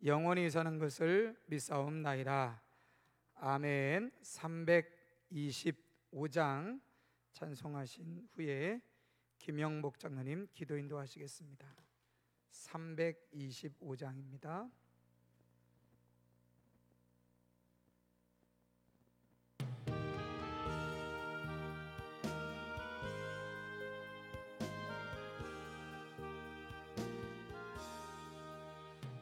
영원히 사는 것을 믿사옵나이다. 아멘. 325장 찬송하신 후에 김영복 장로님 기도 인도하시겠습니다. 325장입니다.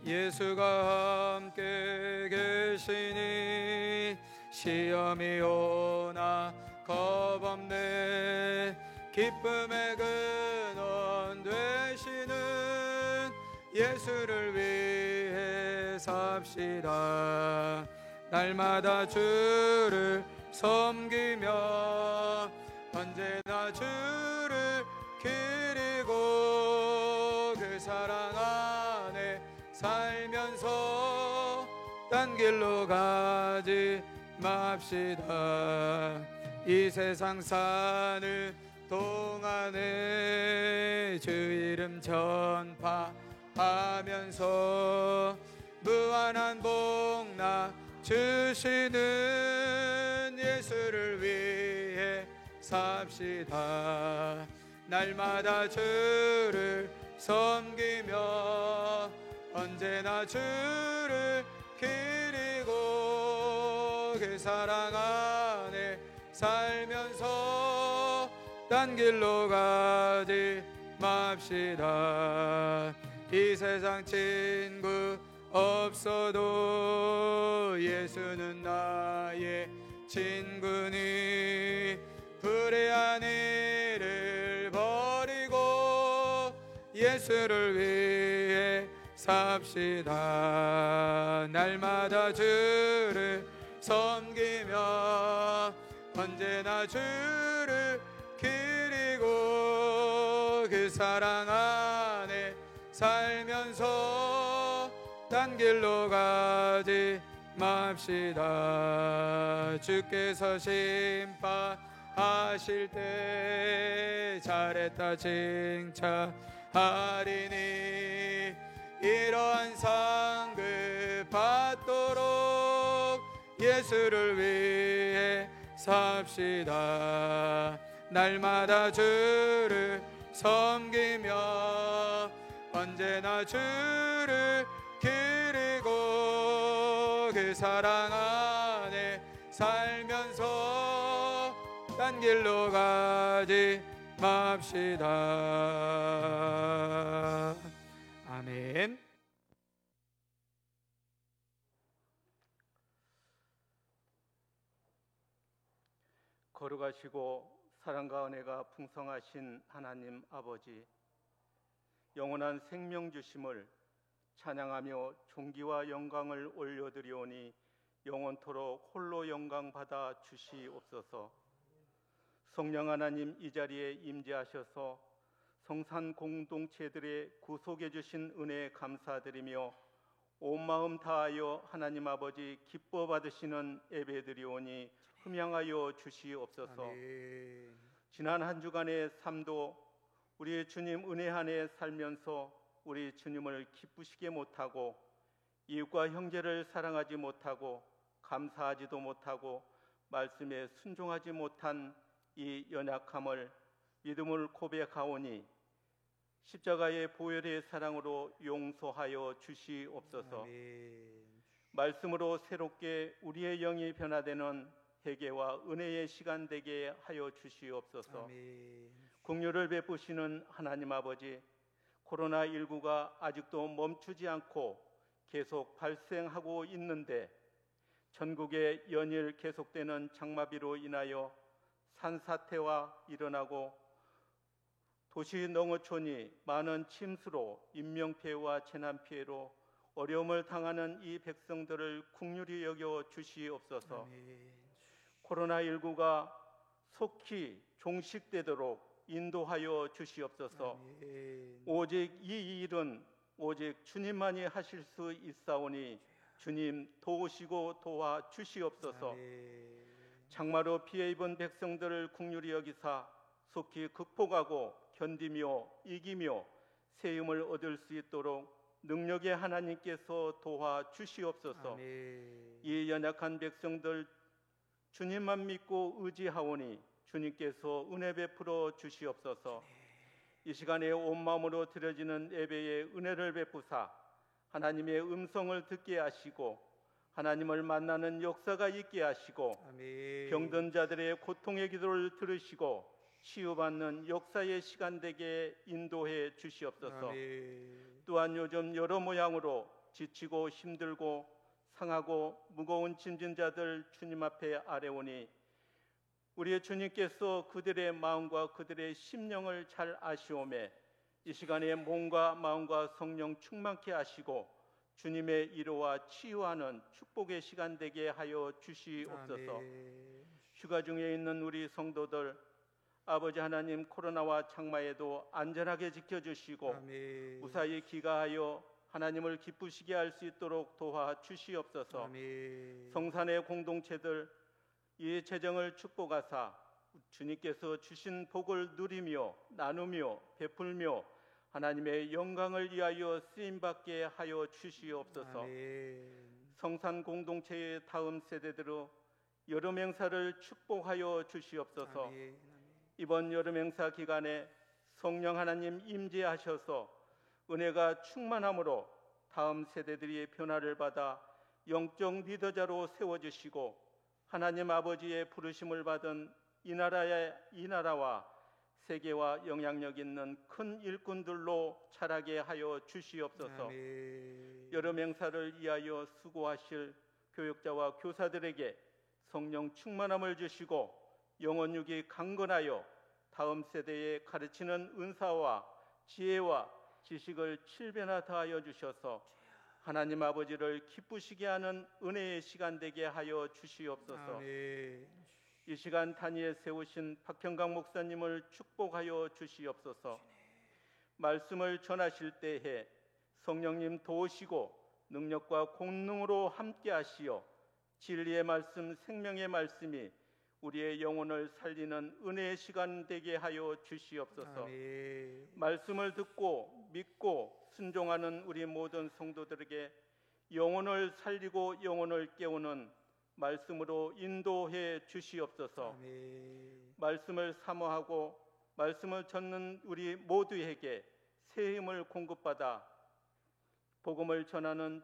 예수가 함께 계시니 시험이 오나 겁없네. 기쁨의 근원 되시는 예수를 위해 삽시다. 날마다 주를 섬기며 언제나 주를 기리고 그 사랑 안에 살면서 딴 길로 가지 맙시다. 이 세상 사는 동안에 주 이름 전파하면서 무한한 복나 주시는 예수를 위해 삽시다. 날마다 주를 섬기며 언제나 주를 기리고 그 사랑 안에 살면서 딴 길로 가지 맙시다. 이 세상 친구 없어도 예수는 나의 친구니 불의한 일을 버리고 예수를 위해 삽시다. 날마다 주를 섬기며 언제나 주를 기리고 그 사랑 안에 살면서 딴 길로 가지 맙시다. 주께서 심판하실 때 잘했다 칭찬하리니 이러한 상급 받도록 예수를 위해 삽시다. 날마다 주를 섬기며 언제나 주를 기리고 그 사랑 안에 살면서 딴 길로 가지 맙시다. 아멘. 거룩하시고 사랑과 은혜가 풍성하신 하나님 아버지, 영원한 생명 주심을 찬양하며 존귀와 영광을 올려드리오니 영원토록 홀로 영광 받아 주시옵소서. 성령 하나님, 이 자리에 임재하셔서 성산 공동체들의 구속해 주신 은혜에 감사드리며 온 마음 다하여 하나님 아버지 기뻐 받으시는 예배드리오니 흠양하여 주시옵소서. 아멘. 지난 한 주간의 삶도 우리 주님 은혜 안에 살면서 우리 주님을 기쁘시게 못하고 이웃과 형제를 사랑하지 못하고 감사하지도 못하고 말씀에 순종하지 못한 이 연약함을 믿음을 고백하오니 십자가의 보혈의 사랑으로 용서하여 주시옵소서. 아멘. 말씀으로 새롭게 우리의 영이 변화되는 회개와 은혜의 시간 되게 하여 주시옵소서. 아멘. 긍휼을 베푸시는 하나님 아버지, 코로나19가 아직도 멈추지 않고 계속 발생하고 있는데 전국에 연일 계속되는 장마비로 인하여 산사태와 일어나고 도시 농어촌이 많은 침수로 인명피해와 재난피해로 어려움을 당하는 이 백성들을 긍휼히 여겨 주시옵소서. 아멘. 코로나19가 속히 종식되도록 인도하여 주시옵소서. 아멘. 오직 이 일은 오직 주님만이 하실 수 있사오니 주님 도우시고 도와 주시옵소서. 아멘. 장마로 피해 입은 백성들을 긍휼히 여기사 속히 극복하고 견디며 이기며 새 힘을 얻을 수 있도록 능력의 하나님께서 도와주시옵소서. 아멘. 이 연약한 백성들 주님만 믿고 의지하오니 주님께서 은혜 베풀어 주시옵소서. 이 시간에 온 마음으로 드려지는 예배에 은혜를 베푸사 하나님의 음성을 듣게 하시고 하나님을 만나는 역사가 있게 하시고 아멘. 병든 자들의 고통의 기도를 들으시고 치유받는 역사의 시간 되게 인도해 주시옵소서. 아멘. 또한 요즘 여러 모양으로 지치고 힘들고 상하고 무거운 짐진 자들 주님 앞에 아뢰오니 우리의 주님께서 그들의 마음과 그들의 심령을 잘 아시오매 이 시간에 몸과 마음과 성령 충만케 하시고 주님의 위로와 치유하는 축복의 시간 되게 하여 주시옵소서. 아멘. 휴가 중에 있는 우리 성도들 아버지 하나님 코로나와 장마에도 안전하게 지켜주시고 아멘. 무사히 귀가하여 하나님을 기쁘시게 할 수 있도록 도와주시옵소서. 아멘. 성산의 공동체들 이 재정을 축복하사 주님께서 주신 복을 누리며 나누며 베풀며 하나님의 영광을 위하여 쓰임받게 하여 주시옵소서. 아멘. 성산 공동체의 다음 세대들로 여름 행사를 축복하여 주시옵소서. 아멘. 이번 여름 행사 기간에 성령 하나님 임재하셔서 은혜가 충만함으로 다음 세대들이 변화를 받아 영적 리더자로 세워주시고 하나님 아버지의 부르심을 받은 이 나라와 세계와 영향력 있는 큰 일꾼들로 자라게 하여 주시옵소서. 아멘. 여름 행사를 위하여 수고하실 교육자와 교사들에게 성령 충만함을 주시고 영혼육이 강건하여 다음 세대에 가르치는 은사와 지혜와 지식을 7배나 더하여 주셔서 하나님 아버지를 기쁘시게 하는 은혜의 시간 되게 하여 주시옵소서. 아멘. 이 시간 단위에 세우신 박형강 목사님을 축복하여 주시옵소서. 말씀을 전하실 때에 성령님 도우시고 능력과 권능으로 함께 하시어 진리의 말씀, 생명의 말씀이 우리의 영혼을 살리는 은혜의 시간 되게 하여 주시옵소서. 아멘. 말씀을 듣고 믿고 순종하는 우리 모든 성도들에게 영혼을 살리고 영혼을 깨우는 말씀으로 인도해 주시옵소서. 아멘. 말씀을 사모하고 말씀을 전는 우리 모두에게 새 힘을 공급받아 복음을 전하는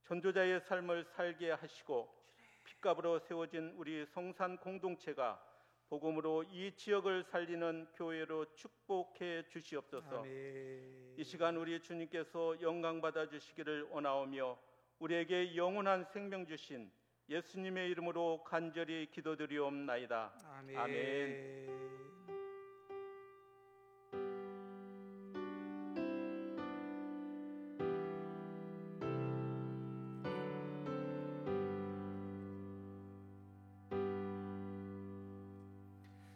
전도자의 삶을 살게 하시고 핏값으로 세워진 우리 성산 공동체가 복음으로 이 지역을 살리는 교회로 축복해 주시옵소서. 아멘. 이 시간 우리 주님께서 영광 받아 주시기를 원하오며 우리에게 영원한 생명 주신 예수님의 이름으로 간절히 기도드리옵나이다. 아멘. 아멘.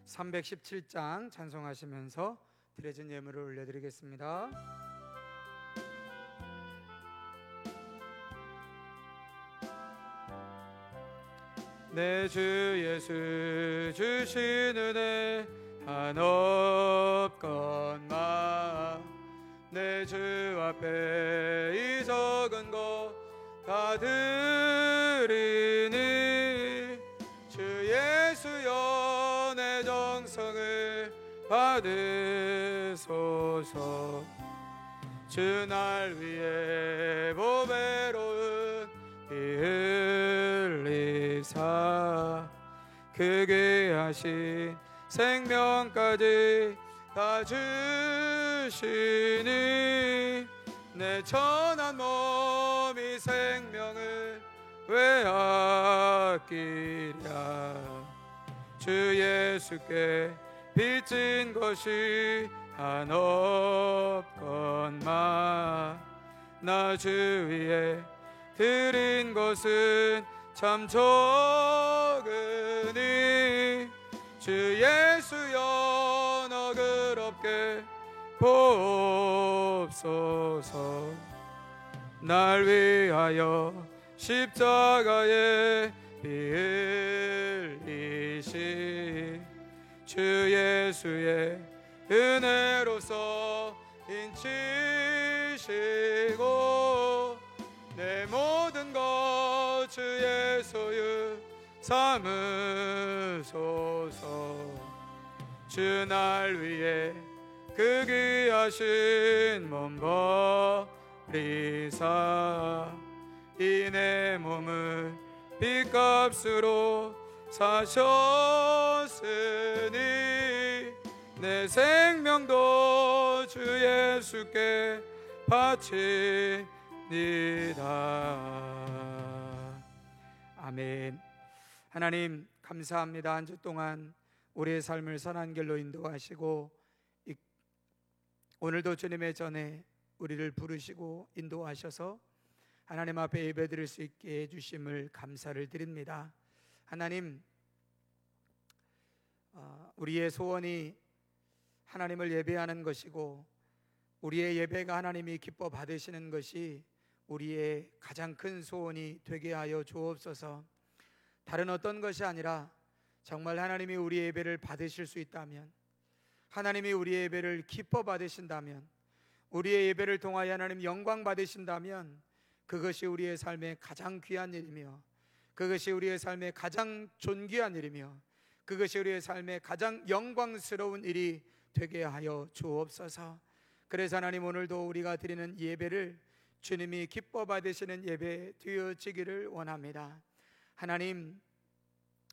317장 찬송하시면서 드려진 예물을 올려드리겠습니다. 내 주 예수 주신 은혜 한없건마 내 주 앞에 이 적은 것 다 드리니 주 예수여 내 정성을 받으소서. 주 날 위해 보배로운 피 흘리사 그 귀하신 생명까지 다 주시니 내 천한 몸이 생명을 왜 아끼랴. 주 예수께 빚진 것이 한없건마 나 주 위에 드린 것은 참 적으니 주 예수여 너그럽게 보옵소서. 날 위하여 십자가에 피 흘리신 주 예수의 은혜로서 인치시니 주시고 내 모든 것 주의 소유 삼으소서. 주 날 위해 그 귀하신 몸 버리사 이 내 몸을 빚값으로 사셨으니 내 생명도 주 예수께 바치니다. 아멘. 하나님 감사합니다. 한 주 동안 우리의 삶을 선한 길로 인도하시고 오늘도 주님의 전에 우리를 부르시고 인도하셔서 하나님 앞에 예배드릴 수 있게 해주심을 감사를 드립니다. 하나님, 우리의 소원이 하나님을 예배하는 것이고 우리의 예배가 하나님이 기뻐 받으시는 것이 우리의 가장 큰 소원이 되게 하여 주옵소서. 다른 어떤 것이 아니라 정말 하나님이 우리의 예배를 받으실 수 있다면, 하나님이 우리의 예배를 기뻐 받으신다면, 우리의 예배를 통하여 하나님 영광 받으신다면 그것이 우리의 삶의 가장 귀한 일이며 그것이 우리의 삶의 가장 존귀한 일이며 그것이 우리의 삶의 가장 영광스러운 일이 되게 하여 주옵소서. 그래서 하나님 오늘도 우리가 드리는 예배를 주님이 기뻐 받으시는 예배 되어지기를 원합니다. 하나님,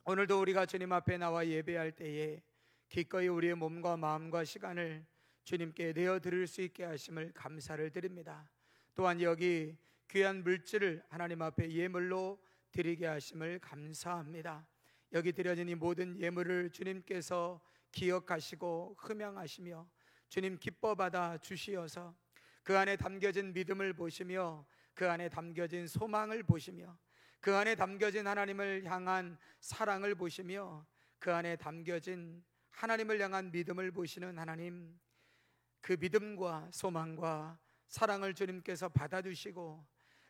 오늘도 우리가 주님 앞에 나와 예배할 때에 기꺼이 우리의 몸과 마음과 시간을 주님께 내어드릴 수 있게 하심을 감사를 드립니다. 또한 여기 귀한 물질을 하나님 앞에 예물로 드리게 하심을 감사합니다. 여기 드려진 이 모든 예물을 주님께서 기억하시고 흠양하시며 주님 기뻐 받아 주시어서 그 안에 담겨진 믿음을 보시며 그 안에 담겨진 소망을 보시며 그 안에 담겨진 하나님을 향한 사랑을 보시며 그 안에 담겨진 하나님을 향한 믿음을 보시는 하나님, 그 믿음과 소망과 사랑을 주님께서 받아주시고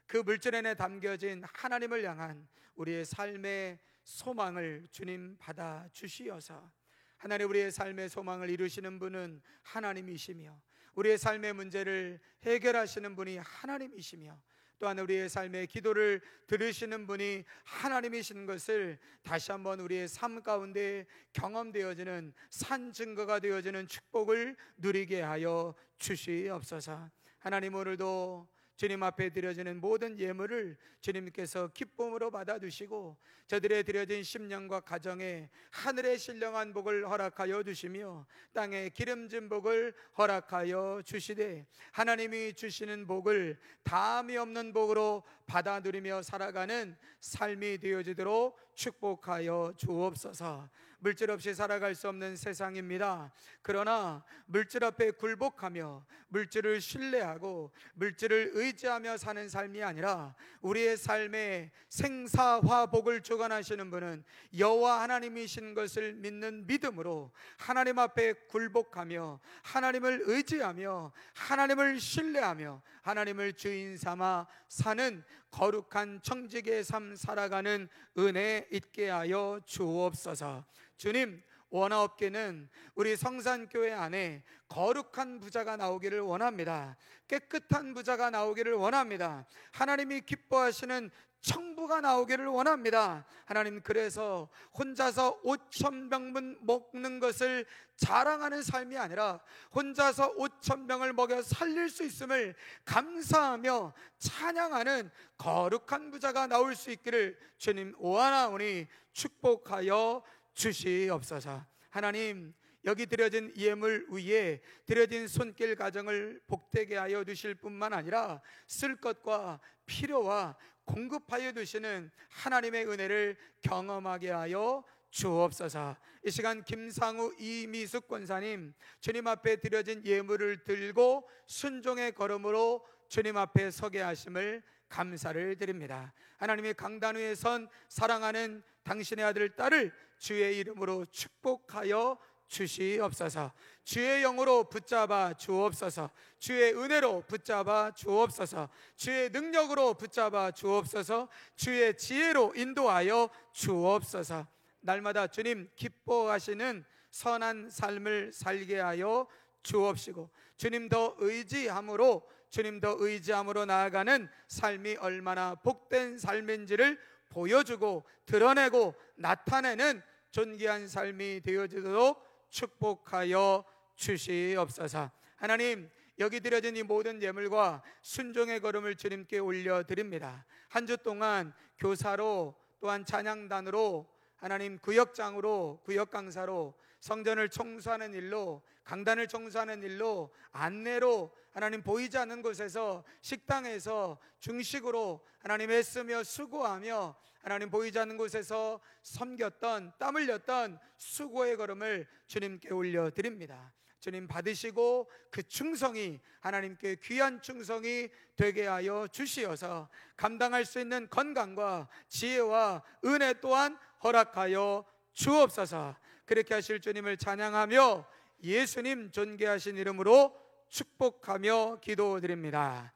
그 물질 안에 담겨진 하나님을 향한 우리의 삶의 소망을 주님 받아주시어서 하나님, 우리의 삶의 소망을 이루시는 분은 하나님이시며 우리의 삶의 문제를 해결하시는 분이 하나님이시며 또한 우리의 삶의 기도를 들으시는 분이 하나님이신 것을 다시 한번 우리의 삶 가운데 경험되어지는 산 증거가 되어지는 축복을 누리게 하여 주시옵소서. 하나님, 오늘도 주님 앞에 드려지는 모든 예물을 주님께서 기쁨으로 받아주시고 저들의 드려진 심령과 가정에 하늘의 신령한 복을 허락하여 주시며 땅에 기름진 복을 허락하여 주시되 하나님이 주시는 복을 다함이 없는 복으로 받아 누리며 살아가는 삶이 되어지도록 축복하여 주옵소서. 물질 없이 살아갈 수 없는 세상입니다. 그러나 물질 앞에 굴복하며 물질을 신뢰하고 물질을 의지하며 사는 삶이 아니라 우리의 삶에 생사화복을 주관하시는 분은 여호와 하나님이신 것을 믿는 믿음으로 하나님 앞에 굴복하며 하나님을 의지하며 하나님을 신뢰하며 하나님을 주인 삼아 사는 거룩한 청지기의 삶 살아가는 은혜 있게 하여 주옵소서. 주님, 원화업계는 우리 성산교회 안에 거룩한 부자가 나오기를 원합니다. 깨끗한 부자가 나오기를 원합니다. 하나님이 기뻐하시는 청부가 나오기를 원합니다. 하나님, 그래서 혼자서 5,000병분 먹는 것을 자랑하는 삶이 아니라 혼자서 5,000병을 먹여 살릴 수 있음을 감사하며 찬양하는 거룩한 부자가 나올 수 있기를 주님 원하오니 축복하여 주시옵소서. 하나님, 여기 드려진 예물 위에 드려진 손길 가정을 복되게 하여 주실 뿐만 아니라 쓸 것과 필요와 공급하여 주시는 하나님의 은혜를 경험하게 하여 주옵소서. 이 시간 김상우 이미숙 권사님, 주님 앞에 드려진 예물을 들고 순종의 걸음으로 주님 앞에 서게 하심을 감사를 드립니다. 하나님의 강단 위에 선 사랑하는 당신의 아들 딸을 주의 이름으로 축복하여 주시옵소서. 주의 영으로 붙잡아 주옵소서. 주의 은혜로 붙잡아 주옵소서. 주의 능력으로 붙잡아 주옵소서. 주의 지혜로 인도하여 주옵소서. 날마다 주님 기뻐하시는 선한 삶을 살게 하여 주옵시고 주님 더 의지함으로 주님 더 의지함으로 나아가는 삶이 얼마나 복된 삶인지를 보여주고 드러내고 나타내는 존귀한 삶이 되어지도록 축복하여 주시옵소서. 하나님, 여기 드려진 이 모든 예물과 순종의 걸음을 주님께 올려드립니다. 한 주 동안 교사로, 또한 찬양단으로, 하나님 구역장으로, 구역강사로, 성전을 청소하는 일로, 강단을 청소하는 일로, 안내로, 하나님 보이지 않는 곳에서, 식당에서 중식으로 하나님 애쓰며 수고하며 하나님 보이지 않는 곳에서 섬겼던, 땀 흘렸던 수고의 걸음을 주님께 올려드립니다. 주님 받으시고 그 충성이 하나님께 귀한 충성이 되게 하여 주시어서 감당할 수 있는 건강과 지혜와 은혜 또한 허락하여 주옵소서. 그렇게 하실 주님을 찬양하며 예수님 존귀하신 이름으로 축복하며 기도드립니다.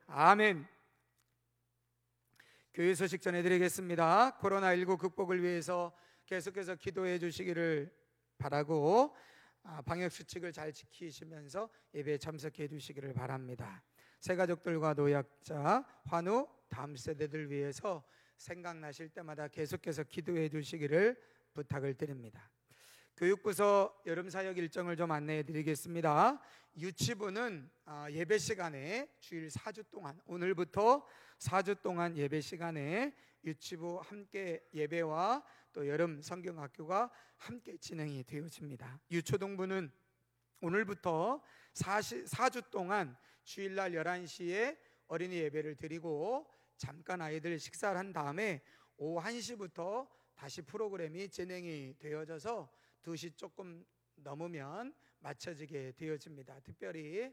아멘. 교회 소식 전해드리겠습니다. 코로나19 극복을 위해서 계속해서 기도해 주시기를 바라고 방역수칙을 잘 지키시면서 예배에 참석해 주시기를 바랍니다. 새가족들과 노약자, 환우, 다음 세대들 위해서 생각나실 때마다 계속해서 기도해 주시기를 부탁을 드립니다. 교육부서 여름사역 일정을 좀 안내해 드리겠습니다. 유치부는 예배 시간에 주일 4주 동안, 오늘부터 4주 동안 예배 시간에 유치부 함께 예배와 또 여름 성경학교가 함께 진행이 되어집니다. 유초동부는 오늘부터 4주 동안 주일날 11시에 어린이 예배를 드리고 잠깐 아이들 식사를 한 다음에 오후 1시부터 다시 프로그램이 진행이 되어져서 2시 조금 넘으면 마쳐지게 되어집니다. 특별히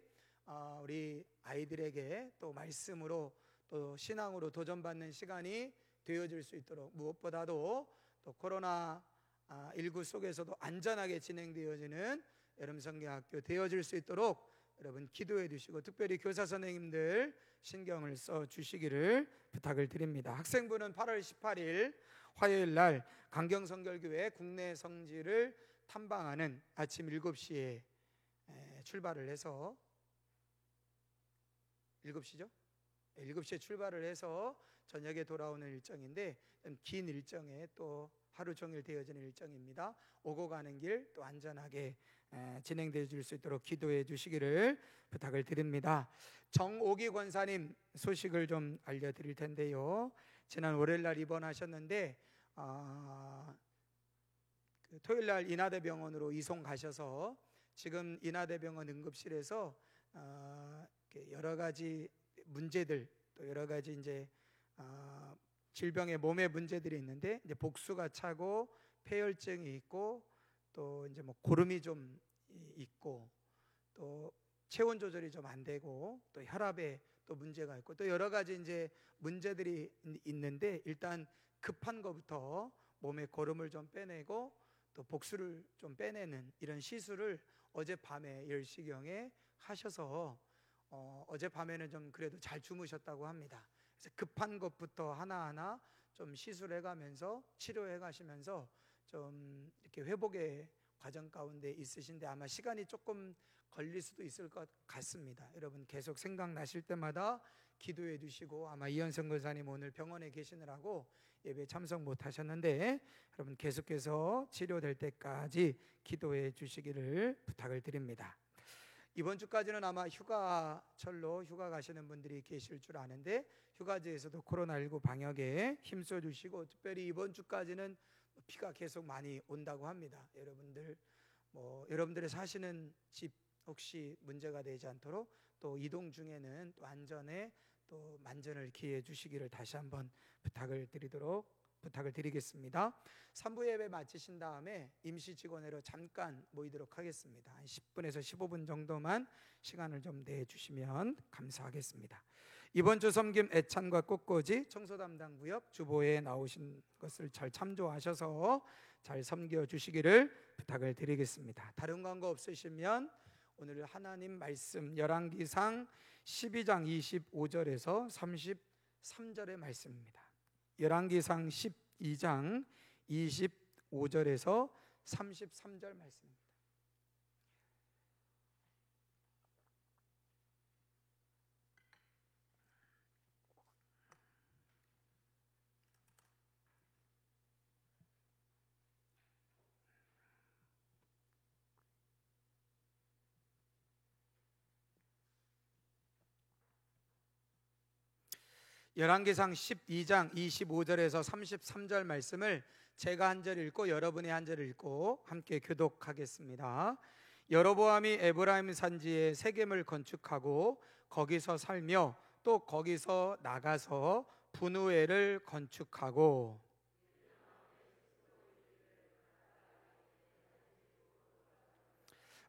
우리 아이들에게 또 말씀으로 또 신앙으로 도전받는 시간이 되어질 수 있도록, 무엇보다도 또 코로나19 속에서도 안전하게 진행되어지는 여름성경학교 되어질 수 있도록 여러분 기도해 주시고, 특별히 교사 선생님들 신경을 써 주시기를 부탁을 드립니다. 학생부는 8월 18일 화요일 날 강경성결교회 국내 성지를 탐방하는 아침 7시에 출발을 해서 7시죠? 7시에 출발을 해서 저녁에 돌아오는 일정인데, 긴 일정에 또 하루 종일 되어지는 일정입니다. 오고 가는 길 또 안전하게 진행되어 줄 수 있도록 기도해 주시기를 부탁을 드립니다. 정오기 권사님 소식을 좀 알려드릴 텐데요. 지난 월요일날 입원하셨는데 토요일날 인하대병원으로 이송 가셔서 지금 인하대병원 응급실에서 여러 가지 문제들, 또 여러 가지 이제 질병의 몸의 문제들이 있는데, 이제 복수가 차고 폐혈증이 있고 또 이제 뭐 고름이 좀 있고 또 체온 조절이 좀 안 되고 또 혈압에 또 문제가 있고 또 여러 가지 이제 문제들이 있는데, 일단 급한 것부터 몸에 고름을 좀 빼내고 또 복수를 좀 빼내는 이런 시술을 어젯밤에 10시경에 하셔서 어젯밤에는 좀 그래도 잘 주무셨다고 합니다. 그래서 급한 것부터 하나하나 좀 시술해 가면서 치료해 가시면서 좀 이렇게 회복의 과정 가운데 있으신데 아마 시간이 조금 걸릴 수도 있을 것 같습니다. 여러분 계속 생각나실 때마다 기도해 주시고, 아마 이현성 권사님 오늘 병원에 계시느라고 예배 참석 못 하셨는데 여러분 계속해서 치료될 때까지 기도해 주시기를 부탁을 드립니다. 이번 주까지는 아마 휴가철로 휴가 가시는 분들이 계실 줄 아는데, 휴가지에서도 코로나19 방역에 힘써 주시고, 특별히 이번 주까지는 비가 계속 많이 온다고 합니다. 여러분들의 사시는 집 혹시 문제가 되지 않도록 또 이동 중에는 또 안전에 또 만전을 기해 주시기를 다시 한번 부탁을 드리겠습니다. 3부 예배 마치신 다음에 임시 직원회로 잠깐 모이도록 하겠습니다. 한 10분에서 15분 정도만 시간을 좀 내주시면 감사하겠습니다. 이번 주 섬김 애찬과 꽃꽂이 청소 담당 구역 주보에 나오신 것을 잘 참조하셔서 잘 섬겨 주시기를 부탁을 드리겠습니다. 다른 광고 없으시면 오늘 하나님 말씀 열왕기상 12장 25절에서 33절의 말씀입니다. 열왕기상 12장 25절에서 33절 말씀입니다. 열왕기상 12장 25절에서 33절 말씀을 제가 한 절 읽고 여러분이 한 절 읽고 함께 교독하겠습니다. 여로보암이 에브라임 산지에 세겜을 건축하고 거기서 살며 또 거기서 나가서 분우엘을 건축하고,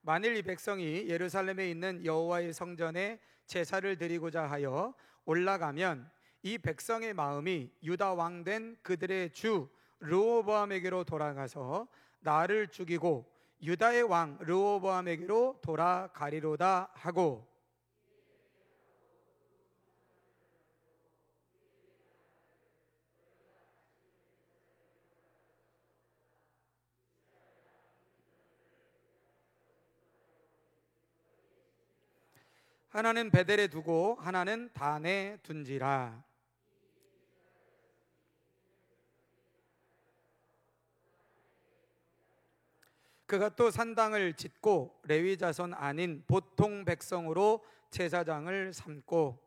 만일 이 백성이 예루살렘에 있는 여호와의 성전에 제사를 드리고자 하여 올라가면 이 백성의 마음이 유다 왕 된 그들의 주 르호보암에게로 돌아가서 나를 죽이고 유다의 왕 르호보암에게로 돌아가리로다 하고, 하나는 베델에 두고 하나는 단에 둔지라. 그가 또 산당을 짓고 레위 자손 아닌 보통 백성으로 제사장을 삼고,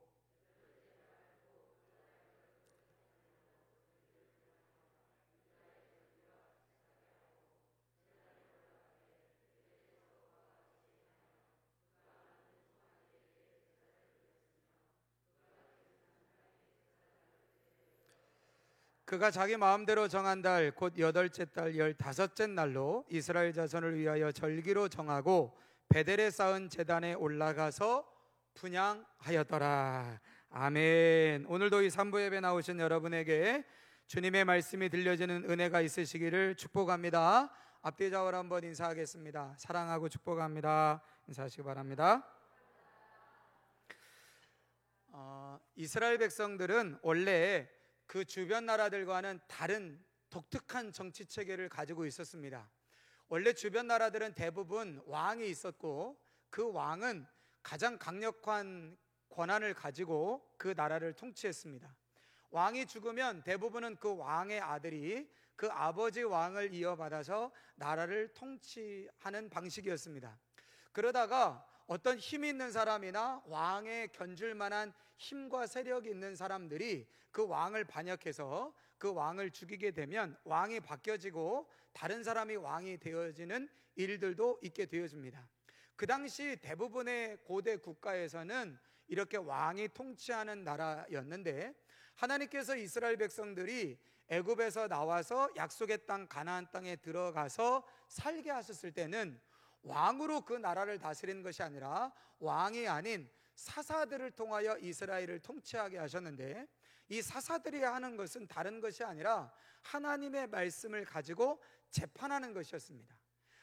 그가 자기 마음대로 정한 달 곧 여덟째 달 15째 날로 이스라엘 자손을 위하여 절기로 정하고 베델에 쌓은 제단에 올라가서 분향하였더라. 아멘. 오늘도 이 3부 예배 나오신 여러분에게 주님의 말씀이 들려지는 은혜가 있으시기를 축복합니다. 앞뒤 좌우로 한번 인사하겠습니다. 사랑하고 축복합니다. 인사하시기 바랍니다. 이스라엘 백성들은 원래 그 주변 나라들과는 다른 독특한 정치 체계를 가지고 있었습니다. 원래 주변 나라들은 대부분 왕이 있었고 그 왕은 가장 강력한 권한을 가지고 그 나라를 통치했습니다. 왕이 죽으면 대부분은 그 왕의 아들이 그 아버지 왕을 이어받아서 나라를 통치하는 방식이었습니다. 그러다가 어떤 힘 있는 사람이나 왕에 견줄 만한 힘과 세력이 있는 사람들이 그 왕을 반역해서 그 왕을 죽이게 되면 왕이 바뀌어지고 다른 사람이 왕이 되어지는 일들도 있게 되어집니다. 그 당시 대부분의 고대 국가에서는 이렇게 왕이 통치하는 나라였는데, 하나님께서 이스라엘 백성들이 애굽에서 나와서 약속의 땅 가나안 땅에 들어가서 살게 하셨을 때는 왕으로 그 나라를 다스리는 것이 아니라 왕이 아닌 사사들을 통하여 이스라엘을 통치하게 하셨는데, 이 사사들이 하는 것은 다른 것이 아니라 하나님의 말씀을 가지고 재판하는 것이었습니다.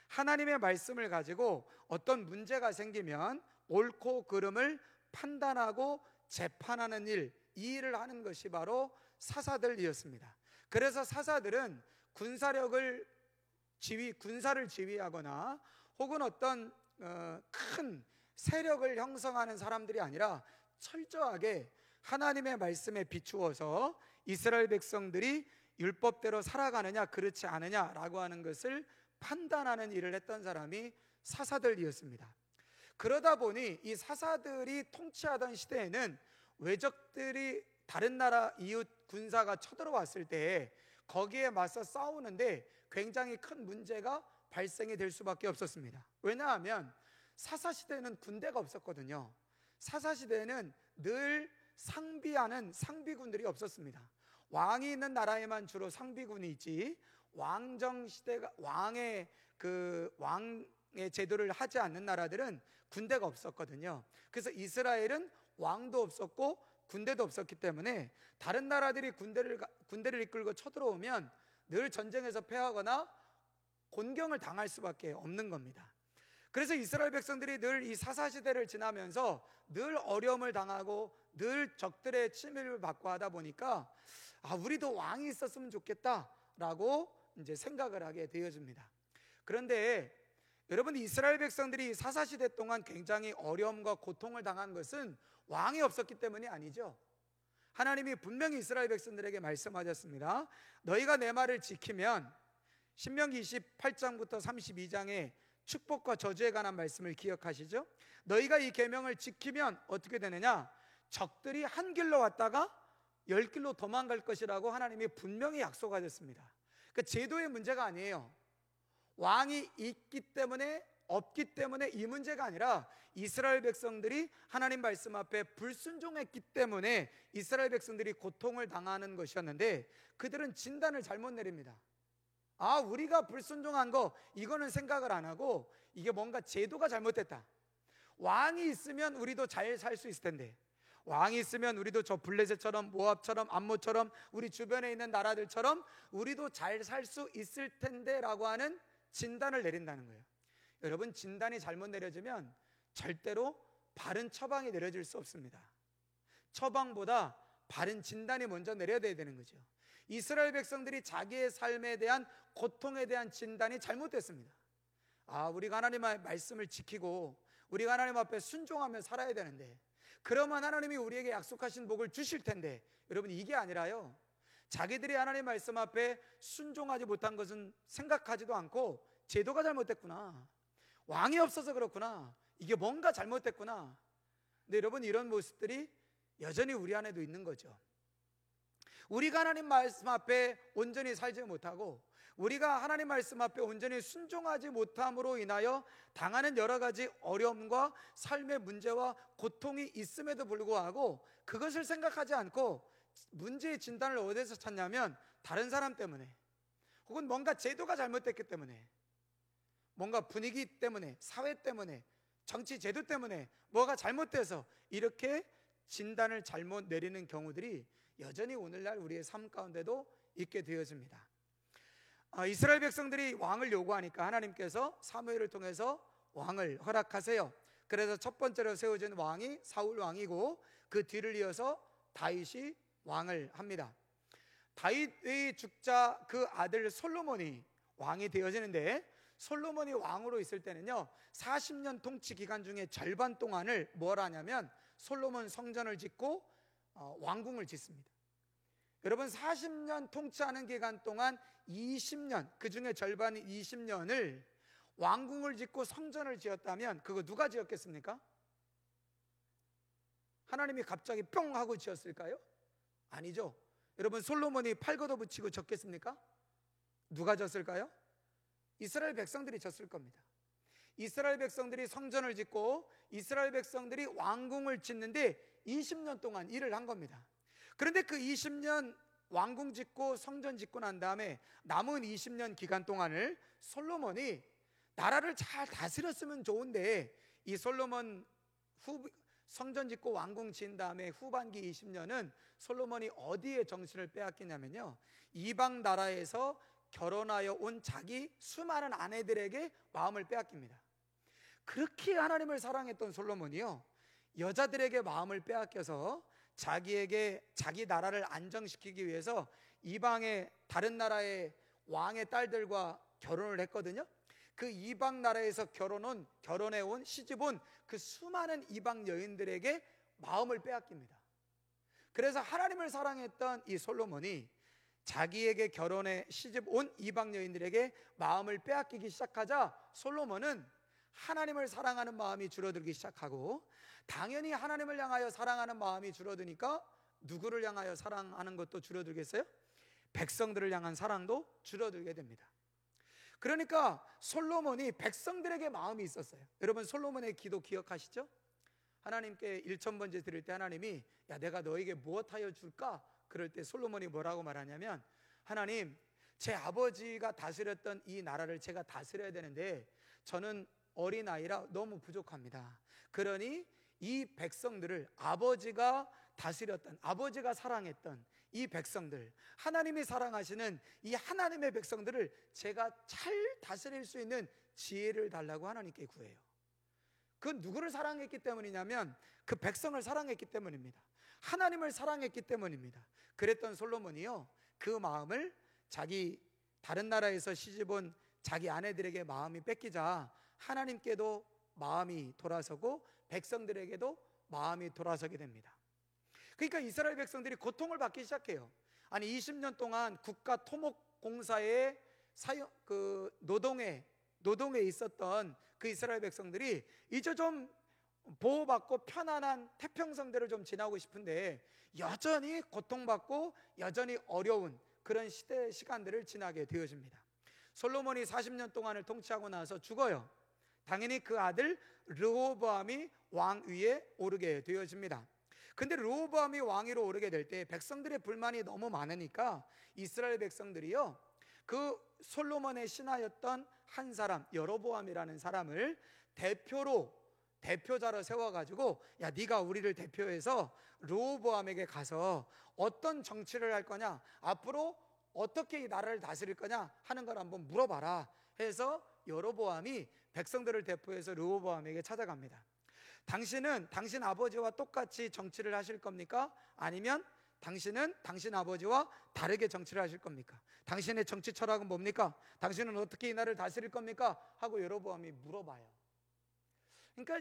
하나님의 말씀을 가지고 어떤 문제가 생기면 옳고 그름을 판단하고 재판하는 일, 이 일을 하는 것이 바로 사사들이었습니다. 그래서 사사들은 군사를 지휘하거나 혹은 어떤 큰 세력을 형성하는 사람들이 아니라 철저하게 하나님의 말씀에 비추어서 이스라엘 백성들이 율법대로 살아가느냐 그렇지 않느냐라고 하는 것을 판단하는 일을 했던 사람이 사사들이었습니다. 그러다 보니 이 사사들이 통치하던 시대에는 외적들이 다른 나라 이웃 군사가 쳐들어왔을 때 거기에 맞서 싸우는데 굉장히 큰 문제가 발생이 될 수밖에 없었습니다. 왜냐하면 사사시대는 군대가 없었거든요. 사사시대에는 늘 상비하는 상비군들이 없었습니다. 왕이 있는 나라에만 주로 상비군이 있지, 왕정시대가 왕의 제도를 하지 않는 나라들은 군대가 없었거든요. 그래서 이스라엘은 왕도 없었고 군대도 없었기 때문에 다른 나라들이 군대를 이끌고 쳐들어오면 늘 전쟁에서 패하거나 곤경을 당할 수밖에 없는 겁니다. 그래서 이스라엘 백성들이 늘 이 사사시대를 지나면서 늘 어려움을 당하고 늘 적들의 침입을 받고 하다 보니까 우리도 왕이 있었으면 좋겠다라고 이제 생각을 하게 되어집니다. 그런데 여러분, 이스라엘 백성들이 사사시대 동안 굉장히 어려움과 고통을 당한 것은 왕이 없었기 때문이 아니죠. 하나님이 분명히 이스라엘 백성들에게 말씀하셨습니다. 너희가 내 말을 지키면, 신명기 28장부터 32장에 축복과 저주에 관한 말씀을 기억하시죠? 너희가 이 계명을 지키면 어떻게 되느냐? 적들이 한 길로 왔다가 열 길로 도망갈 것이라고 하나님이 분명히 약속하셨습니다. 그러니까 제도의 문제가 아니에요. 왕이 있기 때문에 없기 때문에 이 문제가 아니라 이스라엘 백성들이 하나님 말씀 앞에 불순종했기 때문에 이스라엘 백성들이 고통을 당하는 것이었는데, 그들은 진단을 잘못 내립니다. 우리가 불순종한 거, 이거는 생각을 안 하고 이게 뭔가 제도가 잘못됐다. 왕이 있으면 우리도 잘 살 수 있을 텐데, 왕이 있으면 우리도 저 블레셋처럼, 모압처럼, 암몬처럼, 우리 주변에 있는 나라들처럼 우리도 잘 살 수 있을 텐데 라고 하는 진단을 내린다는 거예요. 여러분, 진단이 잘못 내려지면 절대로 바른 처방이 내려질 수 없습니다. 처방보다 바른 진단이 먼저 내려야 되는 거죠. 이스라엘 백성들이 자기의 삶에 대한 고통에 대한 진단이 잘못됐습니다. 우리가 하나님의 말씀을 지키고 우리가 하나님 앞에 순종하며 살아야 되는데, 그러면 하나님이 우리에게 약속하신 복을 주실 텐데, 여러분, 이게 아니라요, 자기들이 하나님 말씀 앞에 순종하지 못한 것은 생각하지도 않고 제도가 잘못됐구나, 왕이 없어서 그렇구나, 이게 뭔가 잘못됐구나. 근데 여러분, 이런 모습들이 여전히 우리 안에도 있는 거죠. 우리가 하나님 말씀 앞에 온전히 살지 못하고 우리가 하나님 말씀 앞에 온전히 순종하지 못함으로 인하여 당하는 여러 가지 어려움과 삶의 문제와 고통이 있음에도 불구하고 그것을 생각하지 않고 문제의 진단을 어디서 찾냐면 다른 사람 때문에, 혹은 뭔가 제도가 잘못됐기 때문에, 뭔가 분위기 때문에, 사회 때문에, 정치 제도 때문에 뭐가 잘못돼서 이렇게 진단을 잘못 내리는 경우들이 여전히 오늘날 우리의 삶 가운데도 있게 되어집니다. 이스라엘 백성들이 왕을 요구하니까 하나님께서 사무엘을 통해서 왕을 허락하세요. 그래서 첫 번째로 세워진 왕이 사울 왕이고, 그 뒤를 이어서 다윗이 왕을 합니다. 다윗의 죽자 그 아들 솔로몬이 왕이 되어지는데, 솔로몬이 왕으로 있을 때는요 40년 통치 기간 중에 절반 동안을 뭘 하냐면 솔로몬 성전을 짓고 왕궁을 짓습니다. 여러분, 40년 통치하는 기간 동안 20년, 그 중에 절반인 20년을 왕궁을 짓고 성전을 지었다면 그거 누가 지었겠습니까? 하나님이 갑자기 뿅 하고 지었을까요? 아니죠. 여러분, 솔로몬이 팔 걷어붙이고 졌겠습니까? 누가 졌을까요? 이스라엘 백성들이 졌을 겁니다. 이스라엘 백성들이 성전을 짓고 이스라엘 백성들이 왕궁을 짓는데 20년 동안 일을 한 겁니다. 그런데 그 20년 왕궁 짓고 성전 짓고 난 다음에 남은 20년 기간 동안을 솔로몬이 나라를 잘 다스렸으면 좋은데, 이 솔로몬 성전 짓고 왕궁 지은 다음에 후반기 20년은 솔로몬이 어디에 정신을 빼앗기냐면요, 이방 나라에서 결혼하여 온 자기 수많은 아내들에게 마음을 빼앗깁니다. 그렇게 하나님을 사랑했던 솔로몬이요, 여자들에게 마음을 빼앗겨서 자기 나라를 안정시키기 위해서 이방의 다른 나라의 왕의 딸들과 결혼을 했거든요. 그 이방 나라에서 결혼해온 시집온 그 수많은 이방 여인들에게 마음을 빼앗깁니다. 그래서 하나님을 사랑했던 이 솔로몬이 자기에게 결혼해 시집 온 이방 여인들에게 마음을 빼앗기기 시작하자 솔로몬은 하나님을 사랑하는 마음이 줄어들기 시작하고, 당연히 하나님을 향하여 사랑하는 마음이 줄어드니까 누구를 향하여 사랑하는 것도 줄어들겠어요? 백성들을 향한 사랑도 줄어들게 됩니다. 그러니까 솔로몬이 백성들에게 마음이 있었어요. 여러분, 솔로몬의 기도 기억하시죠? 하나님께 1,000번째 드릴 때 하나님이 내가 너에게 무엇하여 줄까? 그럴 때 솔로몬이 뭐라고 말하냐면, 하나님, 제 아버지가 다스렸던 이 나라를 제가 다스려야 되는데 저는 어린아이라 너무 부족합니다. 그러니 이 백성들을 아버지가 다스렸던, 아버지가 사랑했던 이 백성들, 하나님이 사랑하시는 이 하나님의 백성들을 제가 잘 다스릴 수 있는 지혜를 달라고 하나님께 구해요. 그 누구를 사랑했기 때문이냐면 그 백성을 사랑했기 때문입니다. 하나님을 사랑했기 때문입니다. 그랬던 솔로몬이요, 그 마음을 자기 다른 나라에서 시집온 자기 아내들에게 마음이 뺏기자 하나님께도 마음이 돌아서고 백성들에게도 마음이 돌아서게 됩니다. 그러니까 이스라엘 백성들이 고통을 받기 시작해요. 아니, 20년 동안 국가 토목공사의 노동에 있었던 그 이스라엘 백성들이 이제 좀 보호받고 편안한 태평성대를 좀 지나고 싶은데 여전히 고통받고 여전히 어려운 그런 시간들을 지나게 되어집니다. 솔로몬이 40년 동안을 통치하고 나서 죽어요. 당연히 그 아들 르호보암이 왕 위에 오르게 되어집니다. 근데 르호보암이 왕위로 오르게 될 때 백성들의 불만이 너무 많으니까 이스라엘 백성들이요, 그 솔로몬의 신하였던 한 사람, 여로보암이라는 사람을 대표자로 세워가지고, 야, 네가 우리를 대표해서 르호보암에게 가서 어떤 정치를 할 거냐, 앞으로 어떻게 이 나라를 다스릴 거냐 하는 걸 한번 물어봐라 해서 여로보암이 백성들을 대표해서 르호보암에게 찾아갑니다. 당신은 당신 아버지와 똑같이 정치를 하실 겁니까? 아니면 당신은 당신 아버지와 다르게 정치를 하실 겁니까? 당신의 정치 철학은 뭡니까? 당신은 어떻게 이 나라를 다스릴 겁니까? 하고 여로보암이 물어봐요. 그러니까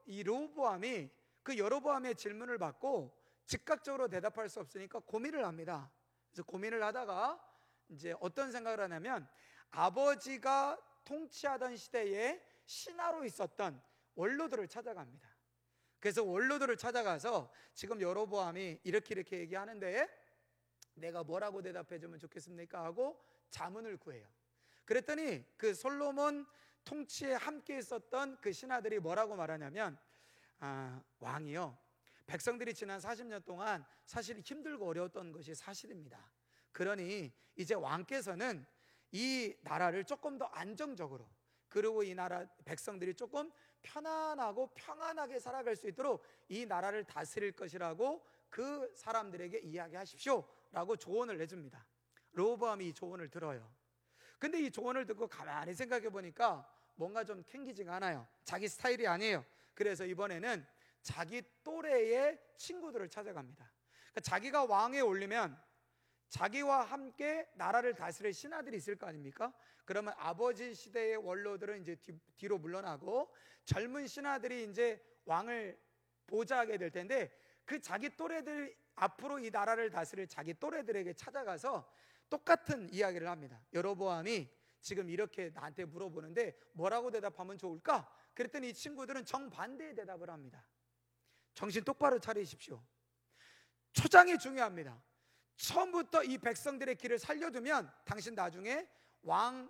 이 르호보암이 그 여로보암의 질문을 받고 즉각적으로 대답할 수 없으니까 고민을 합니다. 그래서 고민을 하다가 이제 어떤 생각을 하냐면, 아버지가 통치하던 시대에 신하로 있었던 원로들을 찾아갑니다. 그래서 원로들을 찾아가서 지금 여로보암이 이렇게 얘기하는데 내가 뭐라고 대답해 주면 좋겠습니까? 하고 자문을 구해요. 그랬더니 그 솔로몬 통치에 함께 있었던 그 신하들이 뭐라고 말하냐면, 왕이요, 백성들이 지난 40년 동안 사실 힘들고 어려웠던 것이 사실입니다. 그러니 이제 왕께서는 이 나라를 조금 더 안정적으로, 그리고 이 나라 백성들이 조금 편안하고 평안하게 살아갈 수 있도록 이 나라를 다스릴 것이라고 그 사람들에게 이야기하십시오 라고 조언을 해줍니다. 르호보암이 이 조언을 들어요. 근데 이 조언을 듣고 가만히 생각해 보니까 뭔가 좀 캥기지가 않아요. 자기 스타일이 아니에요. 그래서 이번에는 자기 또래의 친구들을 찾아갑니다. 그러니까 자기가 왕에 올리면 자기와 함께 나라를 다스릴 신하들이 있을 거 아닙니까? 그러면 아버지 시대의 원로들은 이제 뒤로 물러나고 젊은 신하들이 이제 왕을 보좌하게 될 텐데, 그 자기 또래들, 앞으로 이 나라를 다스릴 자기 또래들에게 찾아가서 똑같은 이야기를 합니다. 여로보암이 지금 이렇게 나한테 물어보는데 뭐라고 대답하면 좋을까? 그랬더니 이 친구들은 정반대의 대답을 합니다. 정신 똑바로 차리십시오. 초장이 중요합니다. 처음부터 이 백성들의 길을 살려두면 당신 나중에 왕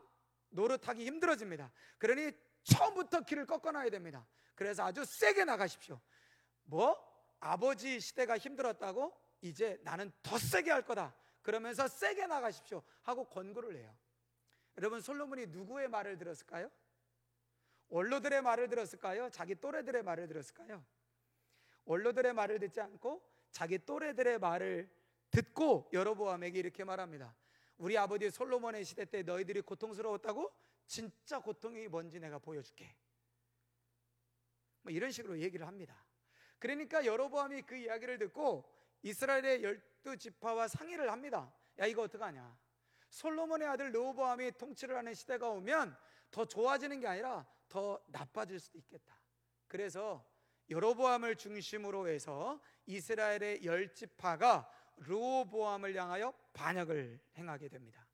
노릇하기 힘들어집니다. 그러니 처음부터 길을 꺾어놔야 됩니다. 그래서 아주 세게 나가십시오. 뭐? 아버지 시대가 힘들었다고? 이제 나는 더 세게 할 거다. 그러면서 세게 나가십시오 하고 권고를 해요. 여러분, 솔로몬이 누구의 말을 들었을까요? 원로들의 말을 들었을까요? 자기 또래들의 말을 들었을까요? 원로들의 말을 듣지 않고 자기 또래들의 말을 듣고 여로보암에게 이렇게 말합니다. 우리 아버지 솔로몬의 시대 때 너희들이 고통스러웠다고? 진짜 고통이 뭔지 내가 보여줄게. 뭐 이런 식으로 얘기를 합니다. 그러니까 여로보암이 그 이야기를 듣고 이스라엘의 12지파와 상의를 합니다. 야, 이거 어떡하냐? 솔로몬의 아들 르호보암이 통치를 하는 시대가 오면 더 좋아지는 게 아니라 더 나빠질 수도 있겠다. 그래서 여로보암을 중심으로 해서 이스라엘의 10지파가 르호보암을 향하여 반역을 행하게 됩니다.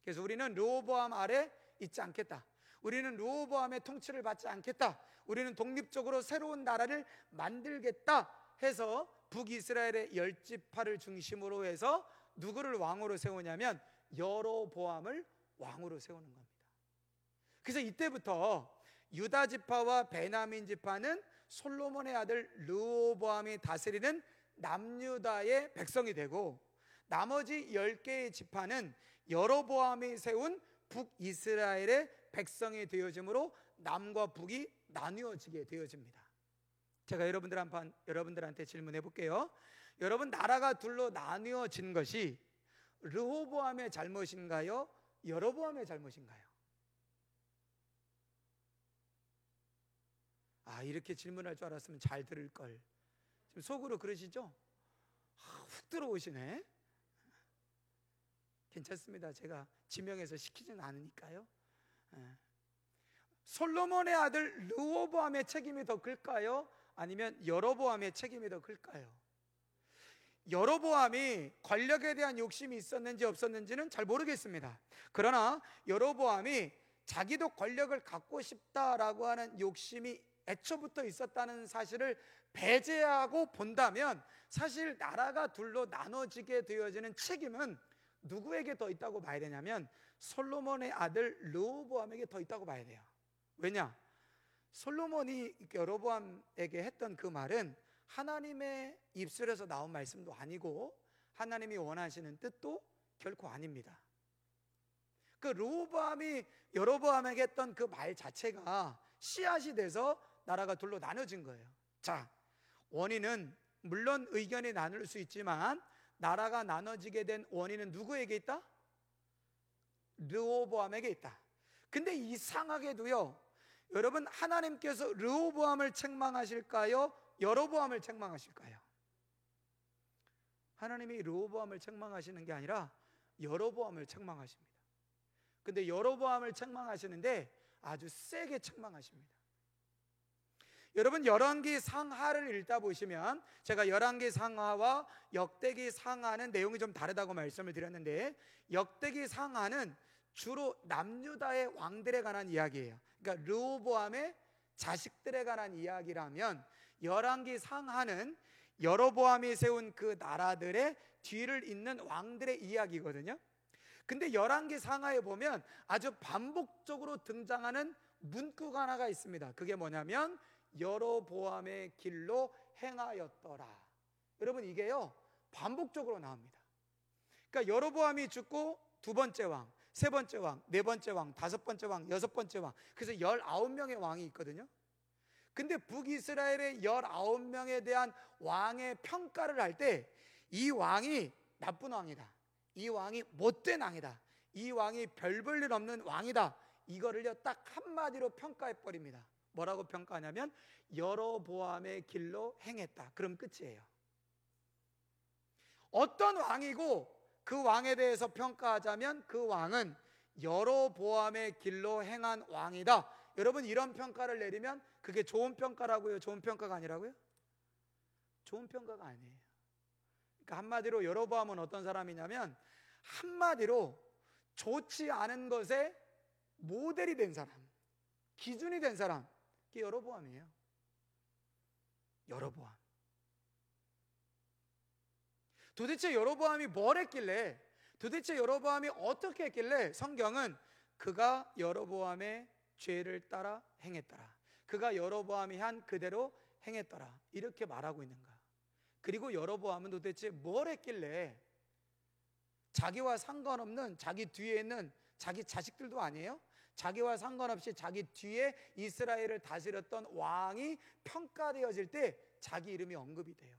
그래서 우리는 르호보암 아래 있지 않겠다. 우리는 르호보암의 통치를 받지 않겠다. 우리는 독립적으로 새로운 나라를 만들겠다 해서 북이스라엘의 10지파를 중심으로 해서 누구를 왕으로 세우냐면 여로보암을 왕으로 세우는 겁니다. 그래서 이때부터 유다 지파와 베냐민 지파는 솔로몬의 아들 르호보암이 다스리는 남유다의 백성이 되고, 나머지 10개의 지파는 여로보암이 세운 북이스라엘의 백성이 되어지므로 남과 북이 나뉘어지게 되어집니다. 제가 여러분들한테 질문해 볼게요. 여러분, 나라가 둘로 나뉘어진 것이 르호보암의 잘못인가요? 여로보암의 잘못인가요? 이렇게 질문할 줄 알았으면 잘 들을 걸. 지금 속으로 그러시죠? 훅 들어오시네. 괜찮습니다. 제가 지명해서 시키지는 않으니까요. 솔로몬의 아들 르호보암의 책임이 더 클까요? 아니면 여로보암의 책임이 더 클까요? 여로보암이 권력에 대한 욕심이 있었는지 없었는지는 잘 모르겠습니다. 그러나 여로보암이 자기도 권력을 갖고 싶다라고 하는 욕심이 애초부터 있었다는 사실을 배제하고 본다면 사실 나라가 둘로 나눠지게 되어지는 책임은 누구에게 더 있다고 봐야 되냐면 솔로몬의 아들 르호보암에게 더 있다고 봐야 돼요. 왜냐? 솔로몬이 여로보암에게 했던 그 말은 하나님의 입술에서 나온 말씀도 아니고 하나님이 원하시는 뜻도 결코 아닙니다. 그 르호보암이 여로보암에게 했던 그 말 자체가 씨앗이 돼서 나라가 둘로 나눠진 거예요. 자, 원인은 물론 의견이 나눌 수 있지만 나라가 나눠지게 된 원인은 누구에게 있다? 르호보암에게 있다. 근데 이상하게도요, 여러분, 하나님께서 르호보암을 책망하실까요? 여로보암을 책망하실까요? 하나님이 르호보암을 책망하시는 게 아니라 여로보암을 책망하십니다. 근데 여로보암을 책망하시는데 아주 세게 책망하십니다. 여러분, 열왕기 상하를 읽다 보시면, 제가 열왕기 상하와 역대기 상하는 내용이 좀 다르다고 말씀을 드렸는데, 역대기 상하는 주로 남유다의 왕들에 관한 이야기예요. 그러니까 르호보암의 자식들에 관한 이야기라면, 열왕기 상하는 여로보암이 세운 그 나라들의 뒤를 잇는 왕들의 이야기거든요. 근데 열왕기 상하에 보면 아주 반복적으로 등장하는 문구가 하나가 있습니다. 그게 뭐냐면 여로보암의 길로 행하였더라. 여러분, 이게요 반복적으로 나옵니다. 그러니까 여로보암이 죽고 두 번째 왕, 세 번째 왕, 네 번째 왕, 다섯 번째 왕, 여섯 번째 왕, 그래서 19명의 왕이 있거든요. 근데 북이스라엘의 19명에 대한 왕의 평가를 할 때 이 왕이 나쁜 왕이다, 이 왕이 못된 왕이다, 이 왕이 별 볼 일 없는 왕이다, 이거를요 딱 한마디로 평가해 버립니다. 뭐라고 평가하냐면 여로보암의 길로 행했다. 그럼 끝이에요. 어떤 왕이고 그 왕에 대해서 평가하자면 그 왕은 여로보암의 길로 행한 왕이다. 여러분, 이런 평가를 내리면 그게 좋은 평가라고요? 좋은 평가가 아니라고요? 좋은 평가가 아니에요. 그러니까 한마디로 여로보암은 어떤 사람이냐면 한마디로 좋지 않은 것에 모델이 된 사람, 기준이 된 사람, 그게 여로보암이에요. 여로보암. 도대체 여로보암이 뭘 했길래, 도대체 여로보암이 어떻게 했길래 성경은 그가 여로보암의 죄를 따라 행했더라, 그가 여로보암이 한 그대로 행했더라, 이렇게 말하고 있는가? 그리고 여로보암은 도대체 뭘 했길래 자기와 상관없는 자기 뒤에 있는 자기 자식들도 아니에요? 자기와 상관없이 자기 뒤에 이스라엘을 다스렸던 왕이 평가되어질 때 자기 이름이 언급이 돼요.